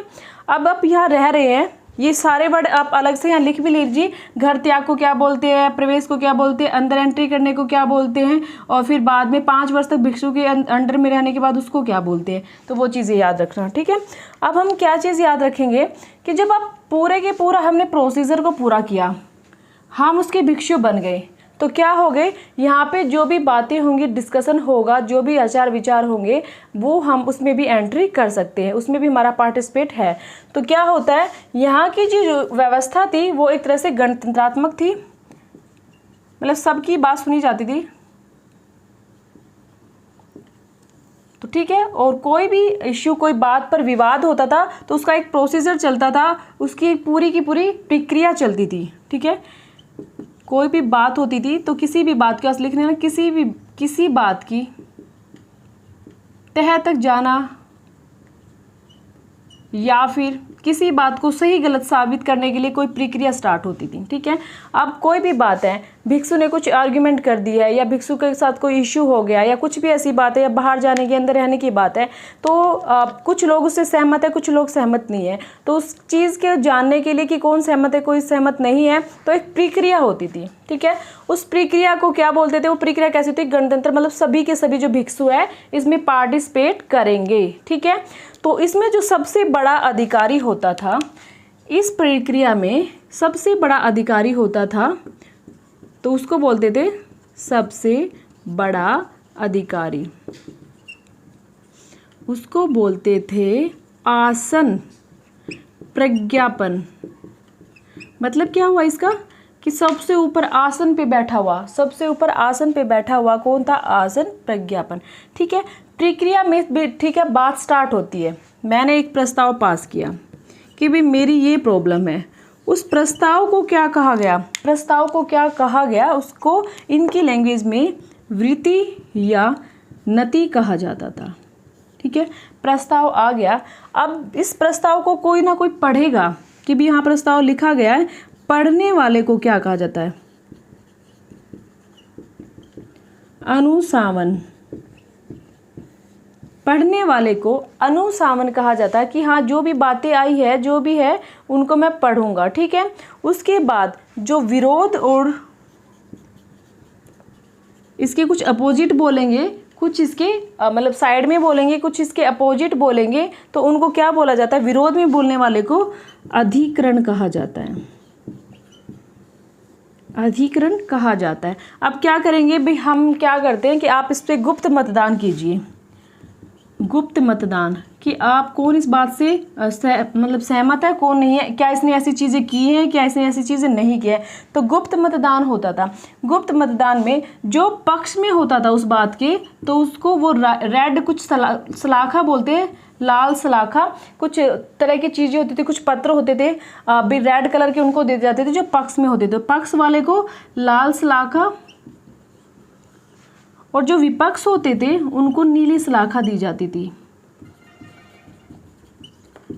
अब आप यहाँ रह रहे हैं, ये सारे वर्ड आप अलग से यहाँ लिख भी लीजिए। घर त्याग को क्या बोलते हैं, प्रवेश को क्या बोलते हैं, अंदर एंट्री करने को क्या बोलते हैं, और फिर बाद में 5 वर्ष तक भिक्षु के अंडर में रहने के बाद उसको क्या बोलते हैं। तो वो चीज़ें याद रखना। ठीक है, अब हम क्या चीज़ याद रखेंगे कि जब आप पूरे के पूरा हमने प्रोसीजर को पूरा किया, हम उसके भिक्षु बन गए, तो क्या हो गए, यहाँ पे जो भी बातें होंगी, डिस्कशन होगा, जो भी आचार विचार होंगे, वो हम उसमें भी एंट्री कर सकते हैं, उसमें भी हमारा पार्टिसिपेट है। तो क्या होता है, यहाँ की जो व्यवस्था थी वो एक तरह से गणतंत्रात्मक थी, मतलब सबकी बात सुनी जाती थी। तो ठीक है, और कोई भी इश्यू, कोई बात पर विवाद होता था तो उसका एक प्रोसीजर चलता था, उसकी पूरी की पूरी प्रक्रिया चलती थी। ठीक है, कोई भी बात होती थी तो किसी भी बात के लिखने में किसी बात की तह तक जाना या फिर किसी बात को सही गलत साबित करने के लिए कोई प्रक्रिया स्टार्ट होती थी। ठीक है, अब कोई भी बात है, भिक्षु ने कुछ आर्ग्यूमेंट कर दी है या भिक्षु के साथ कोई इश्यू हो गया या कुछ भी ऐसी बात है या बाहर जाने की अंदर रहने की बात है, तो कुछ लोग उससे सहमत है, कुछ लोग सहमत नहीं है। तो उस चीज़ के जानने के लिए कि कौन सहमत है कोई सहमत नहीं है, तो एक प्रक्रिया होती थी। ठीक है, उस प्रक्रिया को क्या बोलते थे, वो प्रक्रिया कैसी होती, गणतंत्र, मतलब सभी के सभी जो भिक्षु है इसमें पार्टिसिपेट करेंगे। ठीक है, तो इसमें जो सबसे बड़ा अधिकारी होता था, इस प्रक्रिया में सबसे बड़ा अधिकारी होता था, तो उसको बोलते थे सबसे बड़ा अधिकारी, उसको बोलते थे आसन प्रज्ञापन। मतलब क्या हुआ इसका कि सबसे ऊपर आसन पे बैठा हुआ, सबसे ऊपर आसन पे बैठा हुआ कौन था, आसन प्रज्ञापन। ठीक है, प्रक्रिया में ठीक है बात स्टार्ट होती है। मैंने एक प्रस्ताव पास किया कि भाई मेरी ये प्रॉब्लम है, उस प्रस्ताव को क्या कहा गया, प्रस्ताव को क्या कहा गया, उसको इनकी लैंग्वेज में वृत्ति या नति कहा जाता था। ठीक है, प्रस्ताव आ गया। अब इस प्रस्ताव को कोई ना कोई पढ़ेगा कि भी यहाँ प्रस्ताव लिखा गया है, पढ़ने वाले को क्या कहा जाता है, अनुसावन। पढ़ने वाले को अनुसावन कहा जाता है कि हाँ जो भी बातें आई है, जो भी है उनको मैं पढ़ूंगा। ठीक है, उसके बाद जो विरोध और इसके कुछ अपोजिट बोलेंगे, कुछ इसके मतलब साइड में बोलेंगे, कुछ इसके अपोजिट बोलेंगे, तो उनको क्या बोला जाता है, विरोध में बोलने वाले को अधिकरण कहा जाता है, अधिकरण कहा जाता है। अब क्या करेंगे भाई, हम क्या करते हैं कि आप इस पर गुप्त मतदान कीजिए, गुप्त मतदान कि आप कौन इस बात से मतलब सहमत है, कौन नहीं है, क्या इसने ऐसी चीज़ें की हैं, क्या इसने ऐसी चीज़ें नहीं की है। तो गुप्त मतदान होता था। गुप्त मतदान में जो पक्ष में होता था उस बात के, तो उसको वो रेड कुछ सलाखा बोलते हैं, लाल सलाखा, कुछ तरह की चीज़ें होती थी, कुछ पत्र होते थे भी रेड कलर के, उनको दे जाते थे जो पक्ष में होते थे। पक्ष वाले को लाल सलाखा और जो विपक्ष होते थे उनको नीली सलाखा दी जाती थी।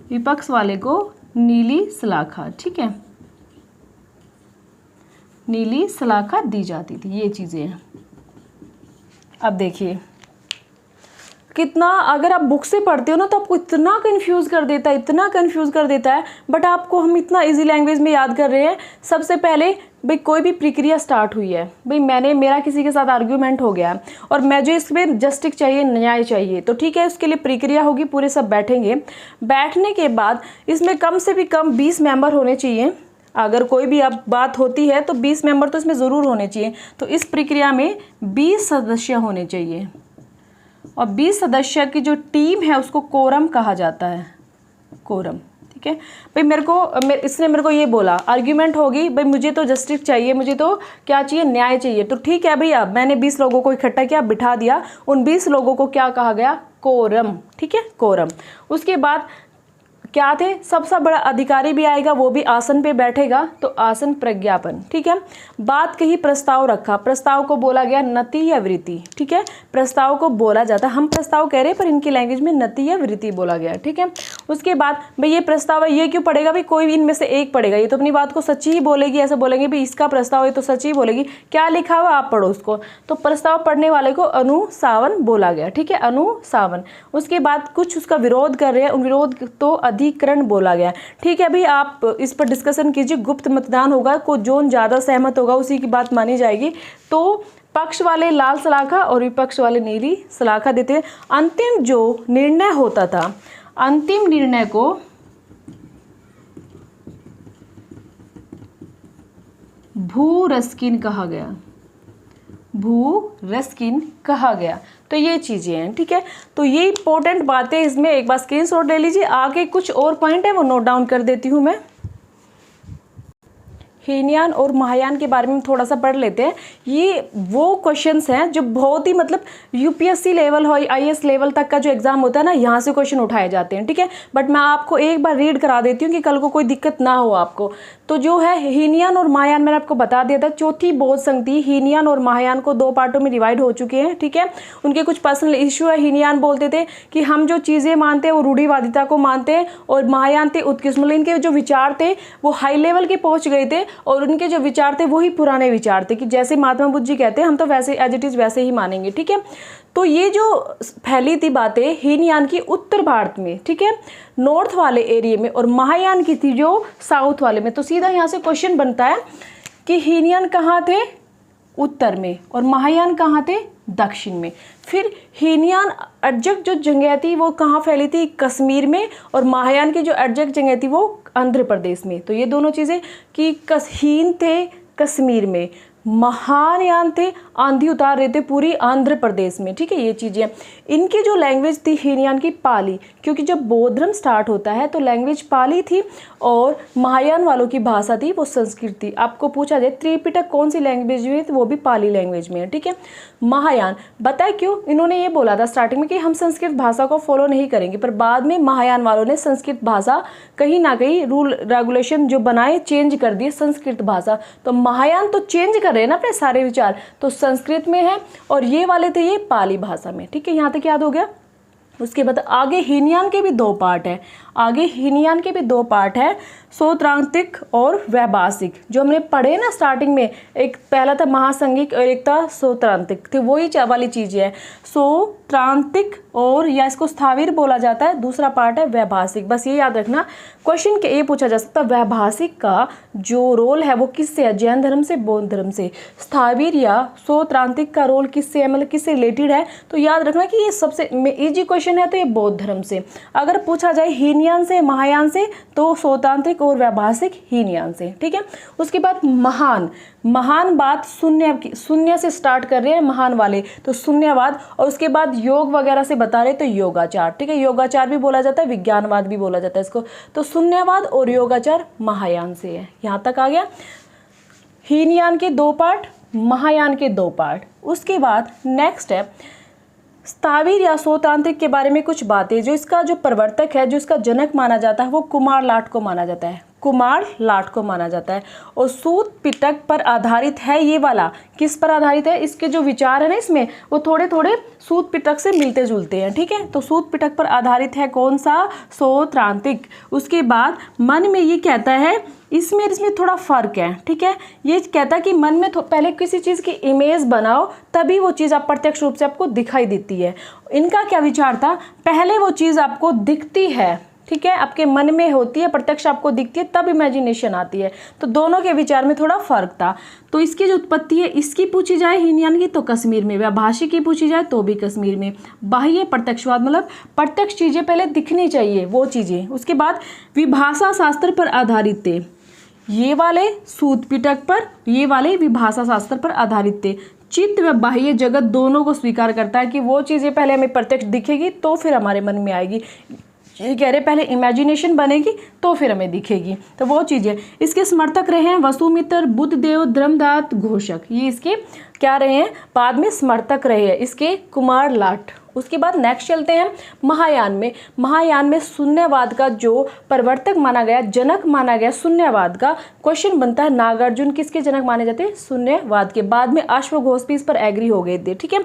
विपक्ष वाले को नीली सलाखा, ठीक है, नीली सलाखा दी जाती थी। ये चीज़ें हैं। अब देखिए कितना, अगर आप बुक से पढ़ते हो ना तो आपको इतना कंफ्यूज कर देता है, इतना कंफ्यूज कर देता है, बट आपको हम इतना इजी लैंग्वेज में याद कर रहे हैं। सबसे पहले भाई कोई भी प्रक्रिया स्टार्ट हुई है, भाई मेरा किसी के साथ आर्ग्यूमेंट हो गया और मैं जो इसमें जस्टिस चाहिए, न्याय चाहिए, तो ठीक है उसके लिए प्रक्रिया होगी, पूरे सब बैठेंगे। बैठने के बाद इसमें कम से भी कम 20 मेंबर होने चाहिए। अगर कोई भी अब बात होती है तो 20 मेंबर तो इसमें ज़रूर होने चाहिए। तो इस प्रक्रिया में 20 सदस्य होने चाहिए और 20 सदस्य की जो टीम है उसको कोरम कहा जाता है, कोरम। ठीक है भाई, इसने मेरे को ये बोला, आर्ग्यूमेंट होगी भाई, मुझे तो जस्टिस चाहिए, मुझे तो क्या चाहिए, न्याय चाहिए। तो ठीक है भाई, अब मैंने 20 लोगों को इकट्ठा किया, बिठा दिया, उन 20 लोगों को क्या कहा गया, कोरम। ठीक है, कोरम। उसके बाद क्या थे, सबसे बड़ा अधिकारी भी आएगा, वो भी आसन पे बैठेगा, तो आसन प्रज्ञापन। ठीक है, बात कही, प्रस्ताव रखा, प्रस्ताव को बोला गया नति या वृत्ति। ठीक है, प्रस्ताव को बोला जाता है, हम प्रस्ताव कह रहे हैं पर इनकी लैंग्वेज में नति या वृत्ति बोला गया। ठीक है, उसके बाद भाई ये प्रस्ताव है, ये क्यों पढ़ेगा भाई, कोई भी इनमें से एक पढ़ेगा, ये तो अपनी बात को सच्ची ही बोलेगी, ऐसा बोलेंगे भाई इसका प्रस्ताव है तो सच्ची ही बोलेगी, क्या लिखा हुआ आप पढ़ो उसको। तो प्रस्ताव पढ़ने वाले को अनुसावन बोला गया। ठीक है, अनुसावन। उसके बाद कुछ उसका विरोध कर रहे हैं, उन विरोध तो अधिकरण बोला गया। ठीक है भाई, आप इस पर डिस्कशन कीजिए, गुप्त मतदान होगा, को जो ज़्यादा सहमत होगा उसी की बात मानी जाएगी। तो पक्ष वाले लाल सलाखा और विपक्ष वाले नीली सलाखा देते हैं। अंतिम जो निर्णय होता था, अंतिम निर्णय को भूरस्किन कहा गया, भूरस्किन कहा गया। तो ये चीज़ें हैं। ठीक है, तो ये इंपॉर्टेंट बातें, इसमें एक बार स्क्रीनशॉट ले लीजिए। आगे कुछ और पॉइंट है वो नोट डाउन कर देती हूँ मैं। हीनयान और महायान के बारे में थोड़ा सा पढ़ लेते हैं। ये वो क्वेश्चंस हैं जो बहुत ही मतलब यूपीएससी लेवल हो, आईएएस लेवल तक का जो एग्जाम होता है ना, यहाँ से क्वेश्चन उठाए जाते हैं। ठीक है, बट मैं आपको एक बार रीड करा देती हूँ कि कल को कोई दिक्कत ना हो आपको। तो जो है हीनयान और महायान, मैंने आपको बता दिया था, चौथी बौद्ध संधि हीनयान और महायान को 2 पार्टों में डिवाइड हो चुके हैं। ठीक है, उनके कुछ पर्सनल इश्यू है। हीनयान बोलते थे कि हम जो चीज़ें मानते हैं वो रूढ़िवादिता को मानते हैं, और महायान थे उत्कृष्ट, मतलब इनके जो विचार थे वो हाई लेवल के पहुँच गए थे, और उनके जो विचार थे वही पुराने विचार थे कि जैसे महात्मा बुद्ध जी कहते हैं हम तो वैसे एज इट इज़ वैसे ही मानेंगे। ठीक है, तो ये जो फैली थी बातें हीनयान की उत्तर भारत में, ठीक है, नॉर्थ वाले एरिया में, और महायान की थी जो साउथ वाले में। तो सीधा यहाँ से क्वेश्चन बनता है कि हीनयान कहाँ थे, उत्तर में, और महायान कहाँ थे, दक्षिण में। फिर हीनयान एडजक जो जगह थी वो कहाँ फैली थी, कश्मीर में, और महायान की जो एडजक जगह थी वो आंध्र प्रदेश में। तो ये दोनों चीज़ें कि हीन थे कश्मीर में, महायान थे, आंधी उतार रहे थे पूरी आंध्र प्रदेश में, ठीक है। ये चीज़ें इनकी जो लैंग्वेज थी हीनयान की पाली, क्योंकि जब बौद्ध धर्म स्टार्ट होता है तो लैंग्वेज पाली थी और महायान वालों की भाषा थी वो संस्कृत थी। आपको पूछा जाए त्रिपिटक कौन सी लैंग्वेज में है तो वो भी पाली लैंग्वेज में है, ठीक है। महायान बताए क्यों, इन्होंने ये बोला था स्टार्टिंग में कि हम संस्कृत भाषा को फॉलो नहीं करेंगे, पर बाद में महायान वालों ने संस्कृत भाषा कहीं ना कहीं रूल रेगुलेशन जो बनाए चेंज कर दिए संस्कृत भाषा। तो महायान तो चेंज कर रहे हैं ना अपने सारे विचार, तो संस्कृत में है और ये वाले थे ये पाली भाषा में, ठीक है। यहाँ तक याद हो गया। उसके बाद आगे हीनयान के भी दो पार्ट है, आगे हीनयान के भी दो पार्ट है, सोत्रांतिक और वैभाषिक। जो हमने पढ़े ना स्टार्टिंग में, एक पहला था महासंगिक और एक था सोत्रांतिक, तो वही वाली चीज़ है सोत्रांतिक, और या इसको स्थावीर बोला जाता है। दूसरा पार्ट है वैभाषिक, बस ये याद रखना। क्वेश्चन के ये पूछा जा सकता है वैभाषिक का जो रोल है वो किससे है, जैन धर्म से, बौद्ध धर्म से। स्थावीर या सोत्रांतिक का रोल किससे है, मतलब किससे रिलेटेड है, तो याद रखना कि ये सबसे इजी क्वेश्चन है तो ये बौद्ध धर्म से। अगर पूछा जाए हीनयान से, महायान से, तो सोत्रांतिक और वैभाषिक हीनयान से, ठीक है। उसके बाद महान, महान बात शून्य से स्टार्ट कर रहे हैं महान वाले, तो शून्यवाद, और उसके बाद योग वगैरह से बता रहे तो योगाचार, ठीक है। योगाचार भी बोला जाता है, विज्ञानवाद भी बोला जाता है इसको। तो शून्यवाद और योगाचार महायान से है। यहाँ तक आ गया। हीनयान के दो पार्ट, महायान के दो पार्ट। उसके बाद नेक्स्ट है स्थावीर या सोत्रांतिक के बारे में कुछ बातें। जो इसका जो प्रवर्तक है, जो इसका जनक माना जाता है वो कुमार लाट को माना जाता है, कुमार लाट को माना जाता है। और सूत पिटक पर आधारित है ये वाला, किस पर आधारित है, इसके जो विचार है ना इसमें वो थोड़े थोड़े सूत पिटक से मिलते जुलते हैं, ठीक है। तो सूत पिटक पर आधारित है कौन सा, सोत्रांतिक। उसके बाद मन में ये कहता है, इसमें थोड़ा फर्क है, ठीक है। ये कहता है कि मन में पहले किसी चीज़ की इमेज बनाओ तभी वो चीज़ आप प्रत्यक्ष रूप से आपको दिखाई देती है। इनका क्या विचार था, पहले वो चीज़ आपको दिखती है, ठीक है, आपके मन में होती है, प्रत्यक्ष आपको दिखती है, तब इमेजिनेशन आती है। तो दोनों के विचार में थोड़ा फर्क था। तो इसकी जो उत्पत्ति है इसकी पूछी जाए हीनयान की तो कश्मीर में, वैभाषिक की पूछी जाए तो भी कश्मीर में। बाह्य प्रत्यक्षवाद मतलब प्रत्यक्ष चीज़ें पहले दिखनी चाहिए वो चीज़ें। उसके बाद विभाषा शास्त्र पर आधारित थे, ये वाले सूत पिटक पर, ये वाले विभाषा शास्त्र पर आधारित थे। चित्त व बाह्य जगत दोनों को स्वीकार करता है कि वो चीज़ें पहले हमें प्रत्यक्ष दिखेगी तो फिर हमारे मन में आएगी। ये कह रहे पहले इमेजिनेशन बनेगी तो फिर हमें दिखेगी, तो वो चीज़ें। इसके समर्थक रहे हैं वसुमित्र, बुद्धदेव, धर्मदास, घोषक, ये इसके क्या रहे हैं, बाद में समर्थक रहे हैं इसके कुमार लाट। उसके बाद नेक्स्ट चलते हैं महायान में। महायान में शून्यवाद का जो प्रवर्तक माना गया, जनक माना गया शून्यवाद का, क्वेश्चन बनता है नागार्जुन किसके जनक माने जाते हैं, शून्यवाद के। बाद में अश्वघोष भी इस पर एग्री हो गए थे, ठीक है।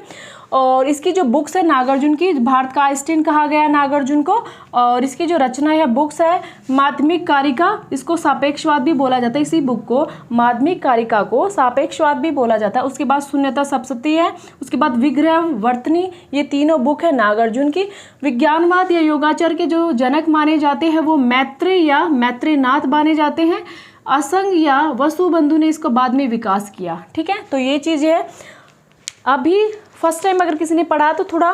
और इसकी जो बुक्स है नागार्जुन की, भारत का आइंस्टीन कहा गया है नागार्जुन को। और इसकी जो रचना है बुक्स है माध्यमिक कारिका, इसको सापेक्षवाद भी बोला जाता है, इसी बुक को माध्यमिक कारिका को सापेक्षवाद भी बोला जाता है। उसके बाद शून्यता सप्तशती है, उसके बाद विग्रह वर्तनी, ये तीनों बुक है नागार्जुन की। विज्ञानवाद या योगाचार के जो जनक माने जाते हैं वो मैत्रेय या मैत्रेयनाथ माने जाते हैं। असंग या वसुबंधु ने इसको बाद में विकास किया, ठीक है। तो ये चीज़ है, अभी फर्स्ट टाइम अगर किसी ने पढ़ा तो थोड़ा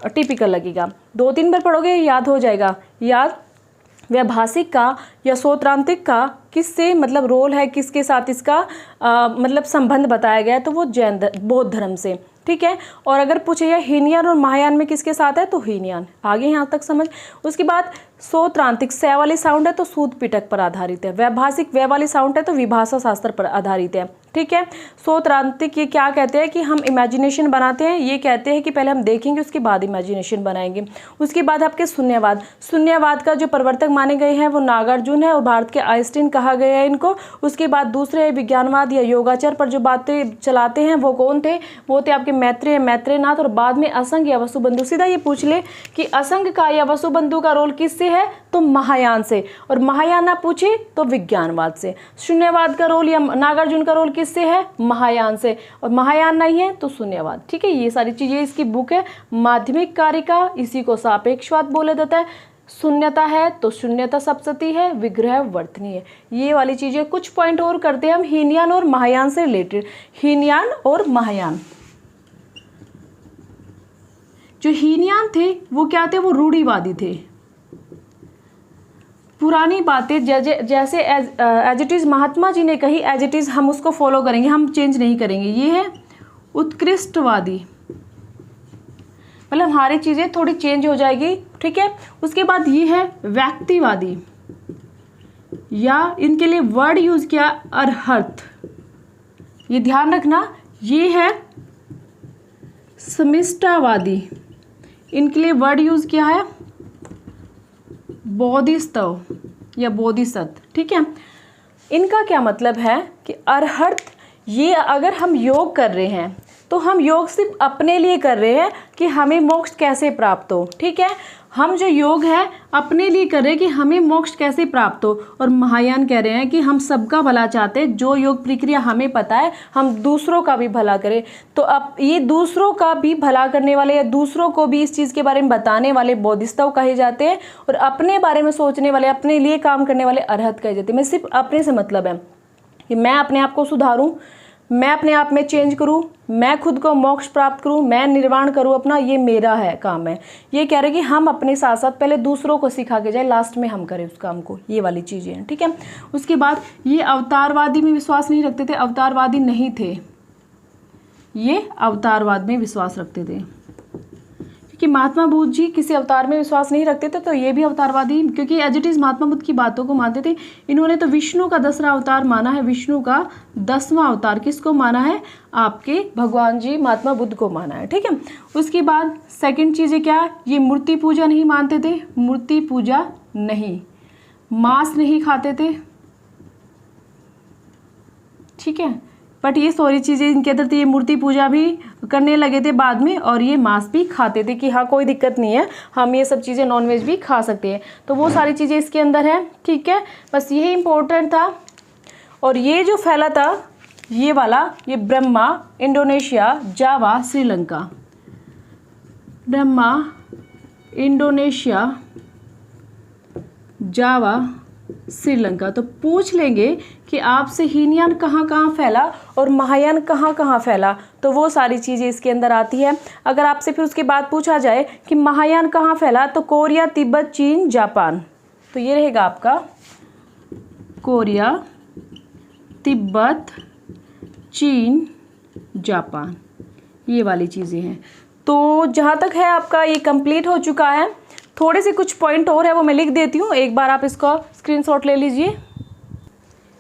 टिपिकल लगेगा, 2-3 बार पढ़ोगे याद हो जाएगा। याद वैभाषिक का या सोत्रांतिक का किससे मतलब रोल है, किसके साथ इसका मतलब संबंध बताया गया है, तो वो बौद्ध धर्म से, ठीक है। और अगर पूछे हीनयान और महायान में किसके साथ है तो हीनयान, आगे यहाँ तक समझ। उसके बाद सोत्रांतिक स वाली साउंड है तो सूत पिटक पर आधारित है, वैभाषिक व वाली साउंड है तो विभाषा शास्त्र पर आधारित है, ठीक है। सोत्रांतिक ये क्या कहते हैं कि हम इमेजिनेशन बनाते हैं, ये कहते हैं कि पहले हम देखेंगे उसके बाद इमेजिनेशन बनाएंगे। उसके बाद आपके शून्यवाद, शून्यवाद का जो प्रवर्तक माने गए हैं वो नागार्जुन है और भारत के आइंस्टीन कहा गया है इनको। उसके बाद दूसरे विज्ञानवाद या योगाचार पर जो बातें चलाते हैं वो कौन थे, वो थे आपके मैत्रेय, मैत्रेयनाथ। और बाद में असंग या वसुबंधु। सीधा ये पूछ ले कि असंग का या वसुबंधु का रोल किससे है तो महायान से, और महायान ना पूछे तो विज्ञानवाद से। शून्यवाद का रोल या नागार्जुन का रोल किससे है, महायान से, और महायान नहीं है तो शून्यवाद, ठीक है। ये सारी चीजें इसकी बुक है माध्यमिक कारिका, इसी को सापेक्षवाद बोला जाता है। शून्यता है तो शून्यता सप्तशती है, विग्रह वर्तनी है। ये वाली चीजें, कुछ पॉइंट और करते हैं हम हीनयान और महायान से रिलेटेड। हीनयान और महायान, जो हीनयान थे वो क्या थे, वो रूढ़िवादी थे, पुरानी बातें जैसे as it is Mahatma ji ने कही, एज इट इज़ हम उसको फॉलो करेंगे, हम चेंज नहीं करेंगे। ये है उत्कृष्टवादी, मतलब हमारी चीज़ें थोड़ी चेंज हो जाएगी, ठीक है। उसके बाद ये है व्यक्तिवादी, या इनके लिए वर्ड यूज किया अरहत, ये ध्यान रखना। ये है समिष्टावादी, इनके लिए वर्ड यूज किया है बोधिसत्व या बोधिसत्व, ठीक है। इनका क्या मतलब है कि अरहत, ये अगर हम योग कर रहे हैं तो हम योग सिर्फ अपने लिए कर रहे हैं कि हमें मोक्ष कैसे प्राप्त हो, ठीक है। हम जो योग है अपने लिए कर रहे हैं कि हमें मोक्ष कैसे प्राप्त हो। और महायान कह रहे हैं कि हम सबका भला चाहते हैं, जो योग प्रक्रिया हमें पता है हम दूसरों का भी भला करें। तो अब ये दूसरों का भी भला करने वाले या दूसरों को भी इस चीज़ के बारे में बताने वाले बोधिसत्व कहे जाते हैं, और अपने बारे में सोचने वाले, अपने लिए काम करने वाले अरहत कहे जाते हैं। मैं सिर्फ अपने से मतलब है कि मैं अपने आप को सुधारूं, मैं अपने आप में चेंज करूं, मैं खुद को मोक्ष प्राप्त करूं, मैं निर्वाण करूं अपना, ये मेरा है काम है। ये कह रहे कि हम अपने साथ साथ पहले दूसरों को सिखा के जाए, लास्ट में हम करें उस काम को, ये वाली चीज़ें हैं, ठीक है। उसके बाद ये अवतारवादी में विश्वास नहीं रखते थे, अवतारवादी नहीं थे, ये अवतारवाद में विश्वास रखते थे, कि महात्मा बुद्ध जी किसी अवतार में विश्वास नहीं रखते थे, तो ये भी अवतारवादी, क्योंकि as it is Mahatma Buddha की बातों को मानते थे। इन्होंने तो विष्णु का 10वां अवतार माना है, विष्णु का 10वां अवतार किसको माना है, आपके भगवान जी महात्मा बुद्ध को माना है, ठीक है। उसके बाद सेकंड चीज़ है क्या, ये मूर्ति पूजा नहीं मानते थे, मूर्ति पूजा नहीं, मांस नहीं खाते थे, ठीक है। बट ये सारी चीज़ें इनके अंदर थी, ये मूर्ति पूजा भी करने लगे थे बाद में, और ये मांस भी खाते थे कि हाँ कोई दिक्कत नहीं है, हम ये सब चीज़ें नॉनवेज भी खा सकते हैं। तो वो सारी चीज़ें इसके अंदर हैं, ठीक है। बस यही इम्पोर्टेंट था। और ये जो फैला था ये वाला, ये ब्रह्मा, इंडोनेशिया, जावा, श्रीलंका, ब्रह्मा, इंडोनेशिया, जावा, श्रीलंका। तो पूछ लेंगे कि आपसे हीनयान कहाँ कहाँ फैला और महायान कहाँ कहाँ फैला, तो वो सारी चीज़ें इसके अंदर आती है। अगर आपसे फिर उसके बाद पूछा जाए कि महायान कहाँ फैला, तो कोरिया, तिब्बत, चीन, जापान। तो ये रहेगा आपका कोरिया, तिब्बत, चीन, जापान, ये वाली चीज़ें हैं। तो जहाँ तक है आपका ये कंप्लीट हो चुका है। थोड़े से कुछ पॉइंट और है वो मैं लिख देती हूँ, एक बार आप इसका स्क्रीनशॉट ले लीजिए।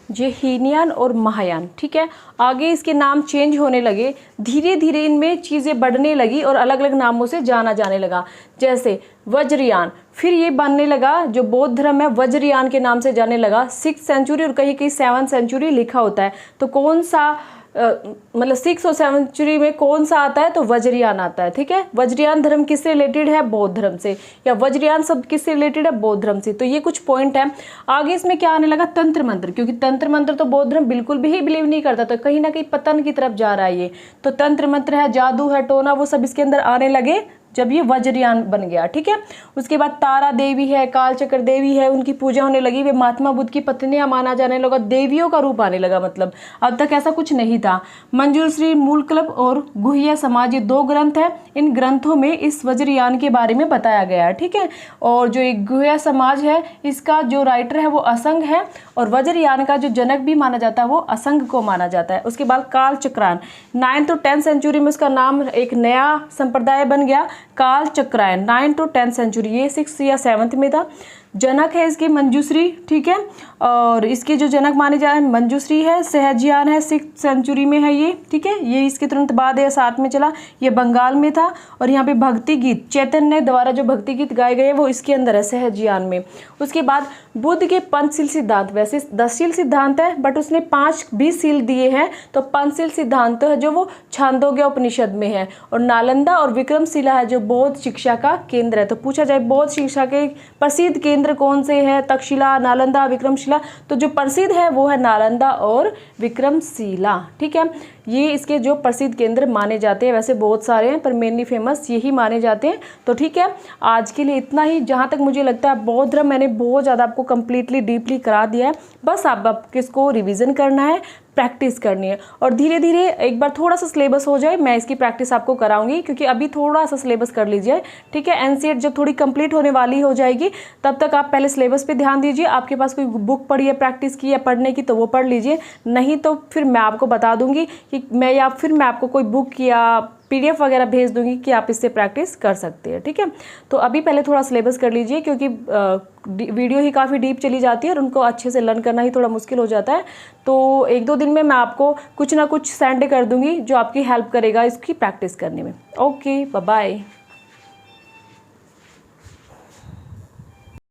ये हीनयान और महायान, ठीक है। आगे इसके नाम चेंज होने लगे, धीरे धीरे इनमें चीज़ें बढ़ने लगी और अलग अलग नामों से जाना जाने लगा। जैसे वज्रयान, फिर ये बनने लगा, जो बौद्ध धर्म है वज्रयान के नाम से जाने लगा। 6th सेंचुरी और कहीं कहीं 7th सेंचुरी लिखा होता है, तो कौन सा मतलब 6th और 7th सेंचुरी में कौन सा आता है, तो वज्रयान आता है, ठीक है। वज्रयान धर्म किससे रिलेटेड है, बौद्ध धर्म से, या वज्रयान शब्द किससे रिलेटेड है, बौद्ध धर्म से। तो ये कुछ पॉइंट है। आगे इसमें क्या आने लगा, तंत्र मंत्र, क्योंकि तंत्र मंत्र तो बौद्ध धर्म बिल्कुल भी ही बिलीव नहीं करता, तो कहीं ना कहीं पतन की तरफ जा रहा है ये। तो तंत्र मंत्र है, जादू है, टोना, वो सब इसके अंदर आने लगे जब ये वज्रयान बन गया, ठीक है। उसके बाद तारा देवी है, कालचक्र देवी है, उनकी पूजा होने लगी, वे महात्मा बुद्ध की पत्नियां माना जाने लगा, देवियों का रूप आने लगा, मतलब अब तक ऐसा कुछ नहीं था। मंजूश्री, मूल क्लब और गुह्य समाज, ये 2 ग्रंथ है। इन ग्रंथों में इस वज्रयान के बारे में बताया गया है, ठीक है। और जो एक गुह्य समाज है, इसका जो राइटर है वो असंग है, और वज्रयान का जो जनक भी माना जाता है वो असंग को माना जाता है। उसके बाद कालचक्रायन, 9th और 10th सेंचुरी में उसका नाम एक नया संप्रदाय बन गया, कालचक्रायन। 9th और 10th सेंचुरी, ये 6th या 7th में था। जनक है इसकी मंजूश्री, ठीक है। और इसके जो जनक माने जाए मंजूश्री है, सहजयान है, 6th सेंचुरी में है ये, ठीक है। ये इसके तुरंत बाद या 7 में चला, ये बंगाल में था। और यहाँ पे भक्ति गीत, चैतन्य द्वारा जो भक्ति गीत गाए गए वो इसके अंदर है, सहजयान में। उसके बाद बुद्ध के पंचशील सिद्धांत, वैसे 10शील सिद्धांत है बट उसने 5 भी सील दिए हैं, तो पंचशील सिद्धांत है जो वो छांदोग्य उपनिषद में है। और नालंदा और विक्रमशिला है जो बौद्ध शिक्षा का केंद्र है। तो पूछा जाए बौद्ध शिक्षा के प्रसिद्ध केंद्र कौन से है, तक्षशिला, नालंदा, विक्रमशिला, तो जो प्रसिद्ध है वो है नालंदा और विक्रमशिला, ठीक है। ये इसके जो प्रसिद्ध केंद्र माने जाते हैं। वैसे बहुत सारे हैं पर मेनली फेमस यही माने जाते हैं। तो ठीक है, आज के लिए इतना ही। जहाँ तक मुझे लगता है बौद्ध धर्म मैंने बहुत ज़्यादा आपको कम्प्लीटली डीपली करा दिया है। बस आपको इसको रिविज़न करना है, प्रैक्टिस करनी है, और धीरे धीरे एक बार थोड़ा सा सिलेबस हो जाए मैं इसकी प्रैक्टिस आपको कराऊंगी, क्योंकि अभी थोड़ा सा सिलेबस कर लीजिए। ठीक है, एनसीईआरटी जब थोड़ी कंप्लीट होने वाली हो जाएगी तब तक आप पहले सिलेबस पे ध्यान दीजिए। आपके पास कोई बुक पढ़ी है प्रैक्टिस की या पढ़ने की तो वो पढ़ लीजिए, नहीं तो फिर मैं आपको बता दूंगी कि मैं आपको कोई बुक या PDF वगैरह भेज दूंगी कि आप इससे प्रैक्टिस कर सकते हैं। ठीक है, तो अभी पहले थोड़ा सिलेबस कर लीजिए, क्योंकि वीडियो ही काफ़ी डीप चली जाती है और उनको अच्छे से लर्न करना ही थोड़ा मुश्किल हो जाता है। तो 1-2 दिन में मैं आपको कुछ ना कुछ सेंड कर दूंगी जो आपकी हेल्प करेगा इसकी प्रैक्टिस करने में। Okay, bye bye.